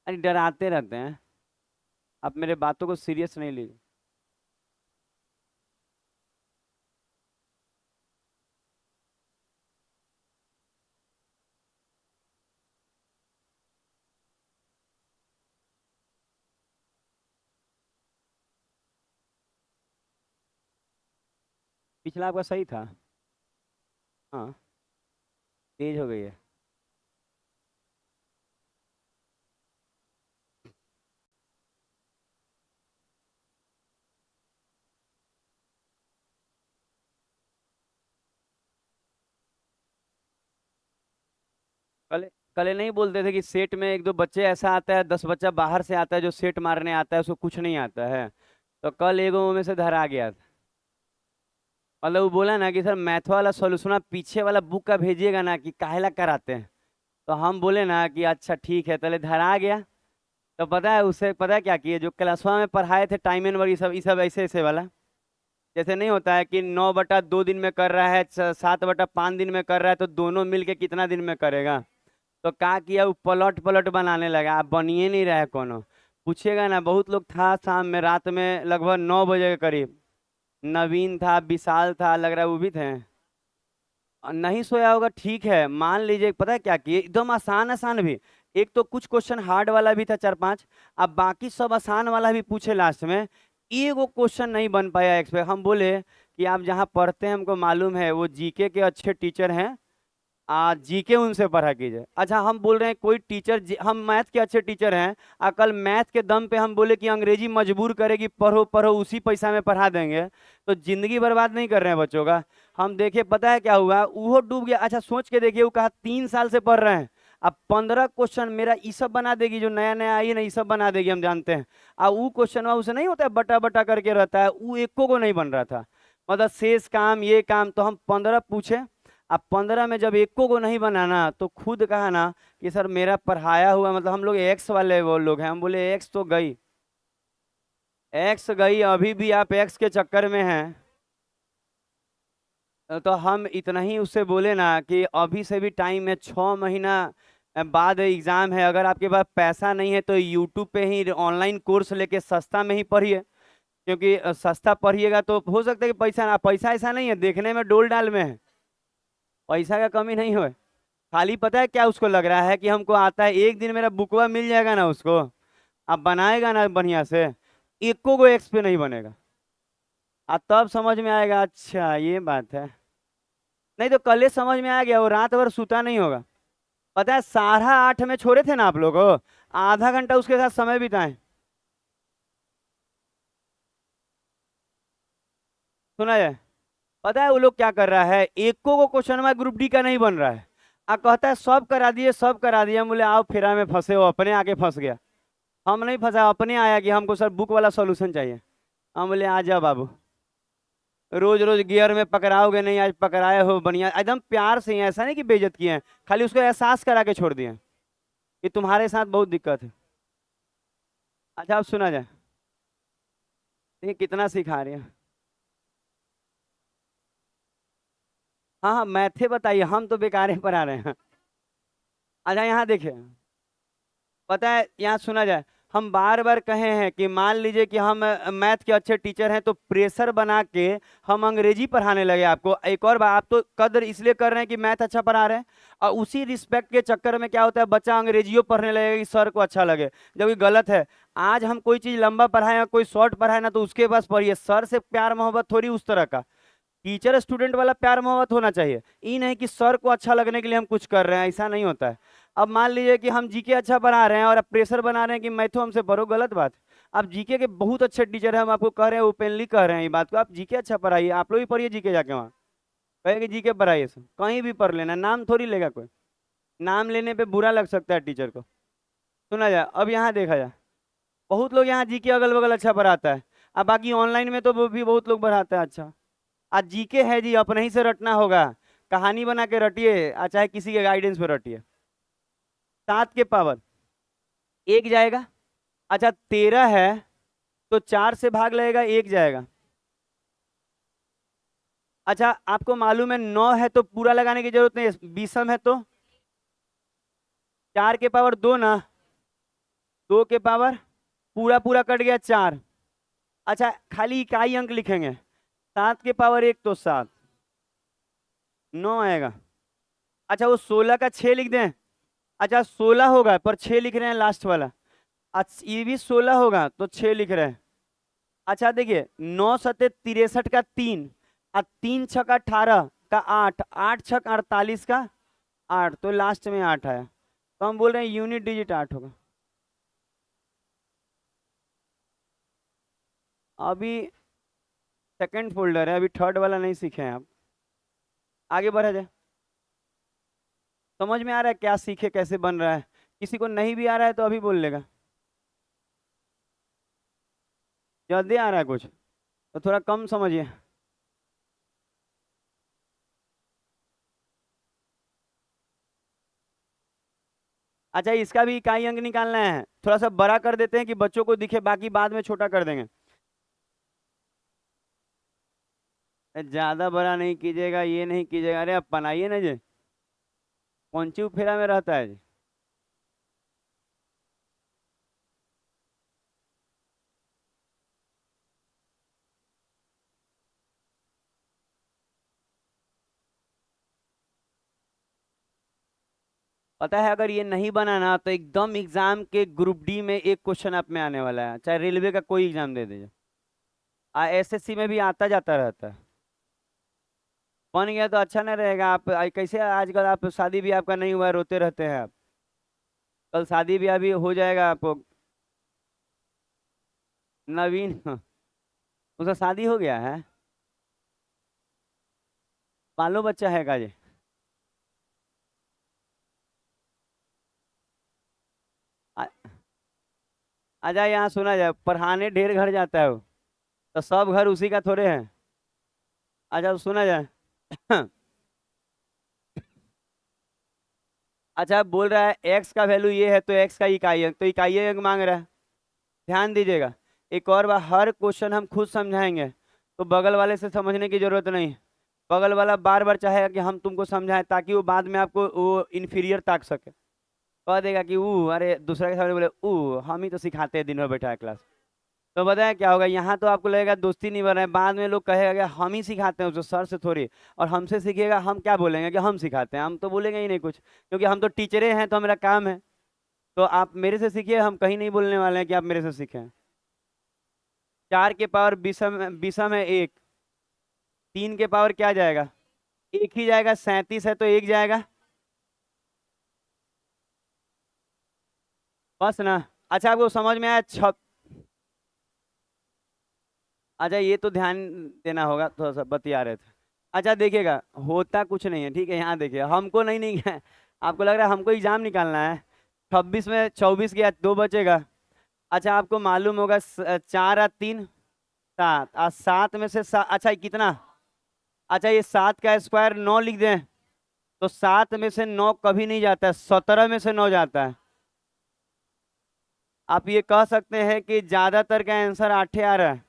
अरे डराते रहते हैं। आप मेरे बातों को सीरियस नहीं लीजिए। पिछला आपका सही था। हाँ, तेज हो गई है। कल कल ये नहीं बोलते थे कि सेट में एक दो बच्चे ऐसा आता है, 10 बच्चा बाहर से आता है जो सेट मारने आता है, उसको कुछ नहीं आता है। तो कल एगो में से धरा गया था। मतलब वो बोला ना कि सर मैथ वाला सॉल्यूशन आप पीछे वाला बुक का भेजिएगा ना, कि काहेला कराते हैं। तो हम बोले ना कि अच्छा ठीक है, पहले धरा गया। तो पता है उसे, पता है क्या किए, जो क्लासवा में पढ़ाए थे टाइम एंड वर्क, ये सब ऐसे ऐसे वाला। जैसे नहीं होता है कि 9/2 दिन में कर रहा है, 7/5 दिन में कर रहा है, तो दोनों मिलके कितना दिन में करेगा। तो क्या किया, वो पलट पलट बनाने लगा, आप बनिए नहीं रहे कोनो। पूछेगा ना, बहुत लोग था शाम में, रात में लगभग 9 बजे के करीब। नवीन था, विशाल था, लग रहा है वो भी थे। नहीं सोया होगा, ठीक है, मान लीजिए, पता है क्या किए, एकदम आसान आसान भी। एक तो कुछ क्वेश्चन हार्ड वाला भी था 4 5। अब बाकी सब आसान वाला भी पूछे लास्ट में। एगो क्वेश्चन नहीं बन पाया एक्सपेक्ट। हम बोले कि आप जहाँ पढ़ते हैं हमको मालूम है, वो जीके के अच्छे टीचर हैं, जीके उनसे पढ़ा कीजिए। अच्छा, हम बोल रहे हैं कोई टीचर, हम मैथ के अच्छे टीचर हैं, कल मैथ के दम पे हम बोले कि अंग्रेजी मजबूर करेगी, पढ़ो पढ़ो, उसी पैसा में पढ़ा देंगे, तो जिंदगी बर्बाद नहीं कर रहे हैं बच्चों का। हम देखे, पता है क्या हुआ, वो डूब गया। अच्छा सोच के देखिए, वो कहा 3 साल से पढ़ रहे हैं। अब 15 क्वेश्चन मेरा ई सब बना देगी, जो नया नया आई है ना, ई सब बना देगी, हम जानते हैं। अब वो क्वेश्चन उसे नहीं होता है, बटा बटा करके रहता है, वो एको को नहीं बन रहा था। मतलब शेष काम, ये काम, तो हम 15 पूछे। अब 15 में जब एको को नहीं बनाना, तो खुद कहा ना कि सर मेरा पढ़ाया हुआ, मतलब हम लोग एक्स वाले वो लोग हैं, हम बोले एक्स तो गई, एक्स गई, अभी भी आप एक्स के चक्कर में हैं। तो हम इतना ही उससे बोले ना कि अभी से भी टाइम है, 6 महीना बाद एग्जाम है, अगर आपके पास पैसा नहीं है तो यूट्यूब पे ही ऑनलाइन कोर्स लेके सस्ता में ही पढ़िए। क्योंकि सस्ता पढ़िएगा तो हो सकता है कि पैसा ना, पैसा ऐसा नहीं है, देखने में डोल डाल में है, पैसा का कमी नहीं हो। खाली पता है क्या उसको लग रहा है कि हमको आता है, एक दिन मेरा बुकवा मिल जाएगा ना उसको, अब बनाएगा ना बढ़िया से, एको को एक्स पे नहीं बनेगा। तब समझ में आएगा, अच्छा ये बात है। नहीं तो कल ही समझ में आ गया, वो रात भर सूता नहीं होगा। पता है 8:30 में छोड़े थे ना आप लोग, आधा घंटा उसके साथ समय बिताएं। सुना जाए, पता है वो लोग क्या कर रहा है, एको को क्वेश्चन में ग्रुप डी का नहीं बन रहा है। कहता है सब करा दिए, सब करा दिए। हम बोले आओ फेरा में फंसे हो, अपने आके फंस गया। हम नहीं फंसा, अपने आया कि हमको सर बुक वाला सॉल्यूशन चाहिए। हम बोले आ जाओ बाबू, रोज रोज गियर में पकड़ाओगे नहीं, आज पकड़ाए हो बढ़िया, एकदम प्यार से ही, ऐसा नहीं कि बेइज्जत किए हैं, खाली उसको एहसास करा के छोड़ दिए कि तुम्हारे साथ बहुत दिक्कत है। अच्छा अब सुना जाए, देखिए कितना सिखा रहे हैं। हाँ हाँ, मैथे बताइए, हम तो बेकार ही पढ़ा रहे हैं। अच्छा यहाँ देखिए, पता है यहाँ सुना जाए, हम बार बार कहे हैं कि मान लीजिए कि हम मैथ के अच्छे टीचर हैं, तो प्रेशर बना के हम अंग्रेजी पढ़ाने लगे आपको। एक और बात, आप तो कदर इसलिए कर रहे हैं कि मैथ अच्छा पढ़ा रहे हैं, और उसी रिस्पेक्ट के चक्कर में क्या होता है, बच्चा अंग्रेजियों पढ़ने लगेगा कि सर को अच्छा लगे, जबकि गलत है। आज हम कोई चीज लंबा पढ़ाए या कोई शॉर्ट पढ़ाए ना, तो उसके पास पढ़िए, सर से प्यार मोहब्बत थोड़ी उस तरह का, टीचर स्टूडेंट वाला प्यार मोहब्बत होना चाहिए। ये नहीं कि सर को अच्छा लगने के लिए हम कुछ कर रहे हैं, ऐसा नहीं होता है। अब मान लीजिए कि हम जीके अच्छा पढ़ा रहे हैं और अब प्रेशर बना रहे हैं कि मैथो हमसे पढ़ो, गलत बात। आप जीके के बहुत अच्छे टीचर हैं, हम आपको कह रहे हैं, ओपनली कह रहे हैं ये बात को, आप जीके अच्छा पढ़ाइए, आप लोग भी पढ़िए जीके जाके वहाँ, कहे कि जीके पढ़ाइए सब, कहीं भी पढ़ लेना, नाम थोड़ी लेगा कोई, नाम लेने पे बुरा लग सकता है टीचर को। सुना जाए, अब यहाँ देखा जाए, बहुत लोग यहाँ जीके अगल बगल अच्छा पढ़ाता है, अब बाकी ऑनलाइन में तो वो भी बहुत लोग पढ़ाते हैं अच्छा। आज जीके है जी, अपने ही से रटना होगा, कहानी बना के रटिए, चाहे किसी के गाइडेंस पे रटिए। 7 के पावर एक जाएगा। अच्छा 13 है, तो 4 से भाग लगेगा, एक जाएगा। अच्छा आपको मालूम है 9 है तो पूरा लगाने की जरूरत नहीं है, विषम है तो 4 के पावर 2 ना, 2 के पावर पूरा पूरा कट गया 4। अच्छा खाली इकाई अंक लिखेंगे, 7 के पावर 1 तो 7, 9 आएगा। अच्छा वो 16 का 6 लिख दें। अच्छा 16 होगा पर 6 लिख रहे हैं लास्ट वाला। अच्छा ये भी 16 होगा तो 6 लिख रहे हैं। अच्छा देखिए 9 सत्ते 63 का 3, तीन छक 18 का 8, 8 छक 48 का 8, तो लास्ट में 8 आया, तो हम बोल रहे हैं यूनिट डिजिट 8 होगा। अभी सेकंड फोल्डर है, अभी थर्ड वाला नहीं सीखे हैं आप। आगे बढ़ा जाए। समझ में आ रहा है क्या सीखे, कैसे बन रहा है? किसी को नहीं भी आ रहा है तो अभी बोल लेगा। जल्दी आ रहा है कुछ तो थोड़ा कम समझिए। अच्छा, इसका भी इकाई अंक निकालना है, थोड़ा सा बड़ा कर देते हैं कि बच्चों को दिखे, बाकी बाद में छोटा कर देंगे। ज्यादा बड़ा नहीं कीजिएगा, ये नहीं कीजिएगा, अरे आप बनाइए ना जी। कौन सी फेरा में रहता है जी? पता है, अगर ये नहीं बनाना तो एकदम एग्जाम के ग्रुप डी में एक क्वेश्चन आप में आने वाला है, चाहे रेलवे का कोई एग्जाम दे दीजिए। एसएससी में भी आता जाता रहता है। बन गया तो अच्छा नहीं रहेगा। आप कैसे आजकल आप शादी भी आपका नहीं हुआ है, रोते रहते हैं आप। कल शादी भी अभी हो जाएगा आपको। नवीन उसका शादी हो गया है? बालो बच्चा है का जी? आ, आ जाए यहाँ, सुना जाए, पढ़ाने ढेर घर जाता है वो, तो सब घर उसी का थोड़े है। अच्छा सुना जाए। अच्छा, बोल रहा है एक्स का वैल्यू ये है तो एक्स का इकाई अंक, तो इकाई अंक मांग रहा है। ध्यान दीजिएगा। एक और बार, हर क्वेश्चन हम खुद समझाएंगे, तो बगल वाले से समझने की जरूरत नहीं। बगल वाला बार बार चाहेगा कि हम तुमको समझाएं, ताकि वो बाद में आपको वो इन्फीरियर ताक सके। कह देगा कि ऊ, अरे दूसरा के सामने बोले ऊ, हम ही तो सिखाते हैं दिन भर बैठा है क्लास। तो बताया क्या होगा, यहाँ तो आपको लगेगा दोस्ती नहीं बन रहा है, बाद में लोग कहेगा कि हम ही सिखाते हैं उसको, सर से थोड़ी। और हमसे सीखिएगा, हम क्या बोलेंगे कि हम सिखाते हैं? हम तो बोलेंगे ही नहीं कुछ, क्योंकि हम तो टीचरे हैं, तो मेरा काम है। तो आप मेरे से सीखिए, हम कहीं नहीं बोलने वाले हैं कि आप मेरे से सीखें। 4 के पावर बीसम बीसम है एक, 3 के पावर क्या जाएगा? एक ही जाएगा, 37 है तो एक जाएगा, बस ना। अच्छा, आपको समझ में आया? अच्छा, ये तो ध्यान देना होगा, थोड़ा सा बतिया रहे थे। अच्छा देखिएगा, होता कुछ नहीं है, ठीक है, यहाँ देखिए, हमको नहीं नहीं है। आपको लग रहा है हमको एग्जाम निकालना है? 26 में 24 गया, 2 बचेगा। अच्छा, आपको मालूम होगा 4 और 3 7, और 7 में से अच्छा ये कितना? अच्छा, ये 7 का स्क्वायर 9 लिख दें, तो 7 में से 9 कभी नहीं जाता है, 17 में से 9 जाता है। आप ये कह सकते हैं कि ज्यादातर का आंसर 8 आ रहा है,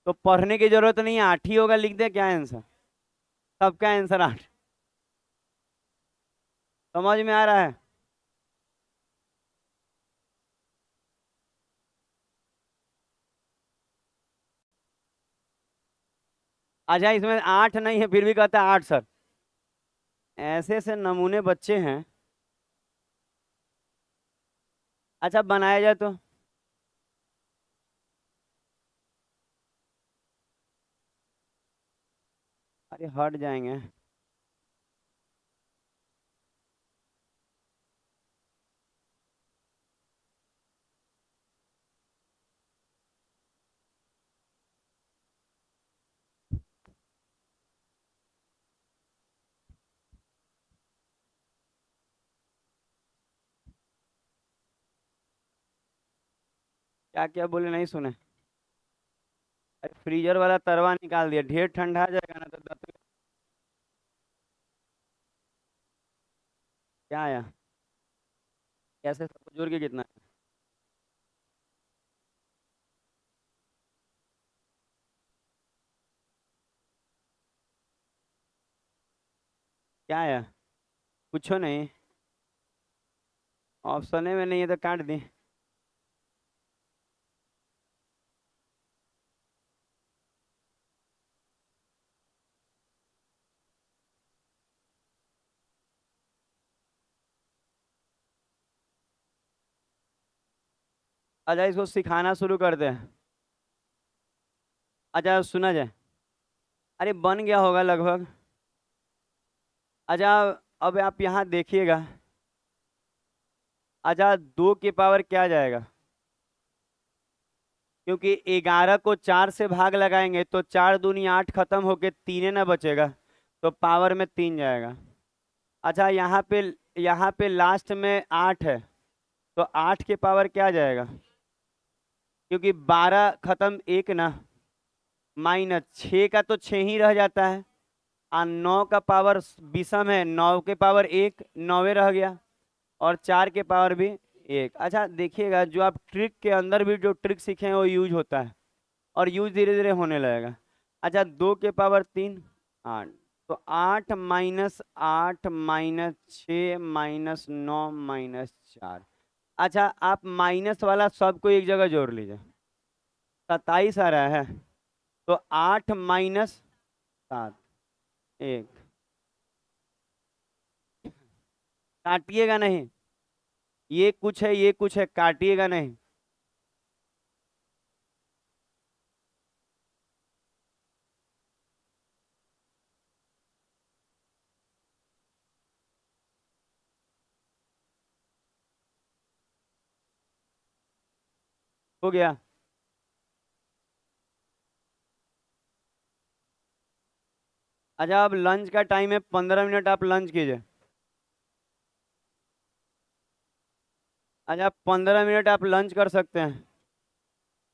तो पढ़ने की जरूरत नहीं है, 8 ही होगा, लिख दे क्या आंसर। सबका आंसर 8। समझ में आ रहा है? अच्छा, इसमें 8 नहीं है फिर भी कहता है 8 सर। ऐसे ऐसे नमूने बच्चे हैं। अच्छा, बनाया जाए तो। अरे हट जाएंगे। क्या क्या बोले, नहीं सुने? अरे फ्रीजर वाला तरवा निकाल दिया, ढेर ठंडा जाएगा ना तो क्या आया? कैसे सबको जोड़ के कितना है? क्या आया? पूछो नहीं। ऑप्शन में नहीं है तो काट दी। अच्छा, इसको सिखाना शुरू कर दे। अच्छा सुना जाए। अरे बन गया होगा लगभग। अच्छा, अब आप यहाँ देखिएगा। अच्छा, 2 की पावर क्या जाएगा, क्योंकि 11 को 4 से भाग लगाएंगे तो 4 दूनी 8 खत्म होके 3 ना बचेगा, तो पावर में 3 जाएगा। अच्छा, यहाँ पे लास्ट में 8 है, तो 8 की पावर क्या जाएगा, क्योंकि 12 खत्म 1 ना, माइनस 6 का तो 6 ही रह जाता है, और 9 का पावर विषम है, 9 के पावर 1 9 रह गया, और 4 के पावर भी 1। अच्छा देखिएगा, जो आप ट्रिक के अंदर भी जो ट्रिक सीखे हैं वो यूज होता है, और यूज धीरे धीरे होने लगेगा। अच्छा, 2 के पावर 3 8, तो 8 माइनस 8 माइनस 6 माइनस 9 माइनस 4। अच्छा, आप माइनस वाला सबको एक जगह जोड़ लीजिए, 27 आ रहा है, तो 8 माइनस 7 1। काटिएगा नहीं, ये कुछ है ये कुछ है, काटिएगा नहीं। हो गया। अच्छा, अब लंच का टाइम है, 15 मिनट आप लंच कीजिए। अच्छा, 15 मिनट आप लंच कर सकते हैं।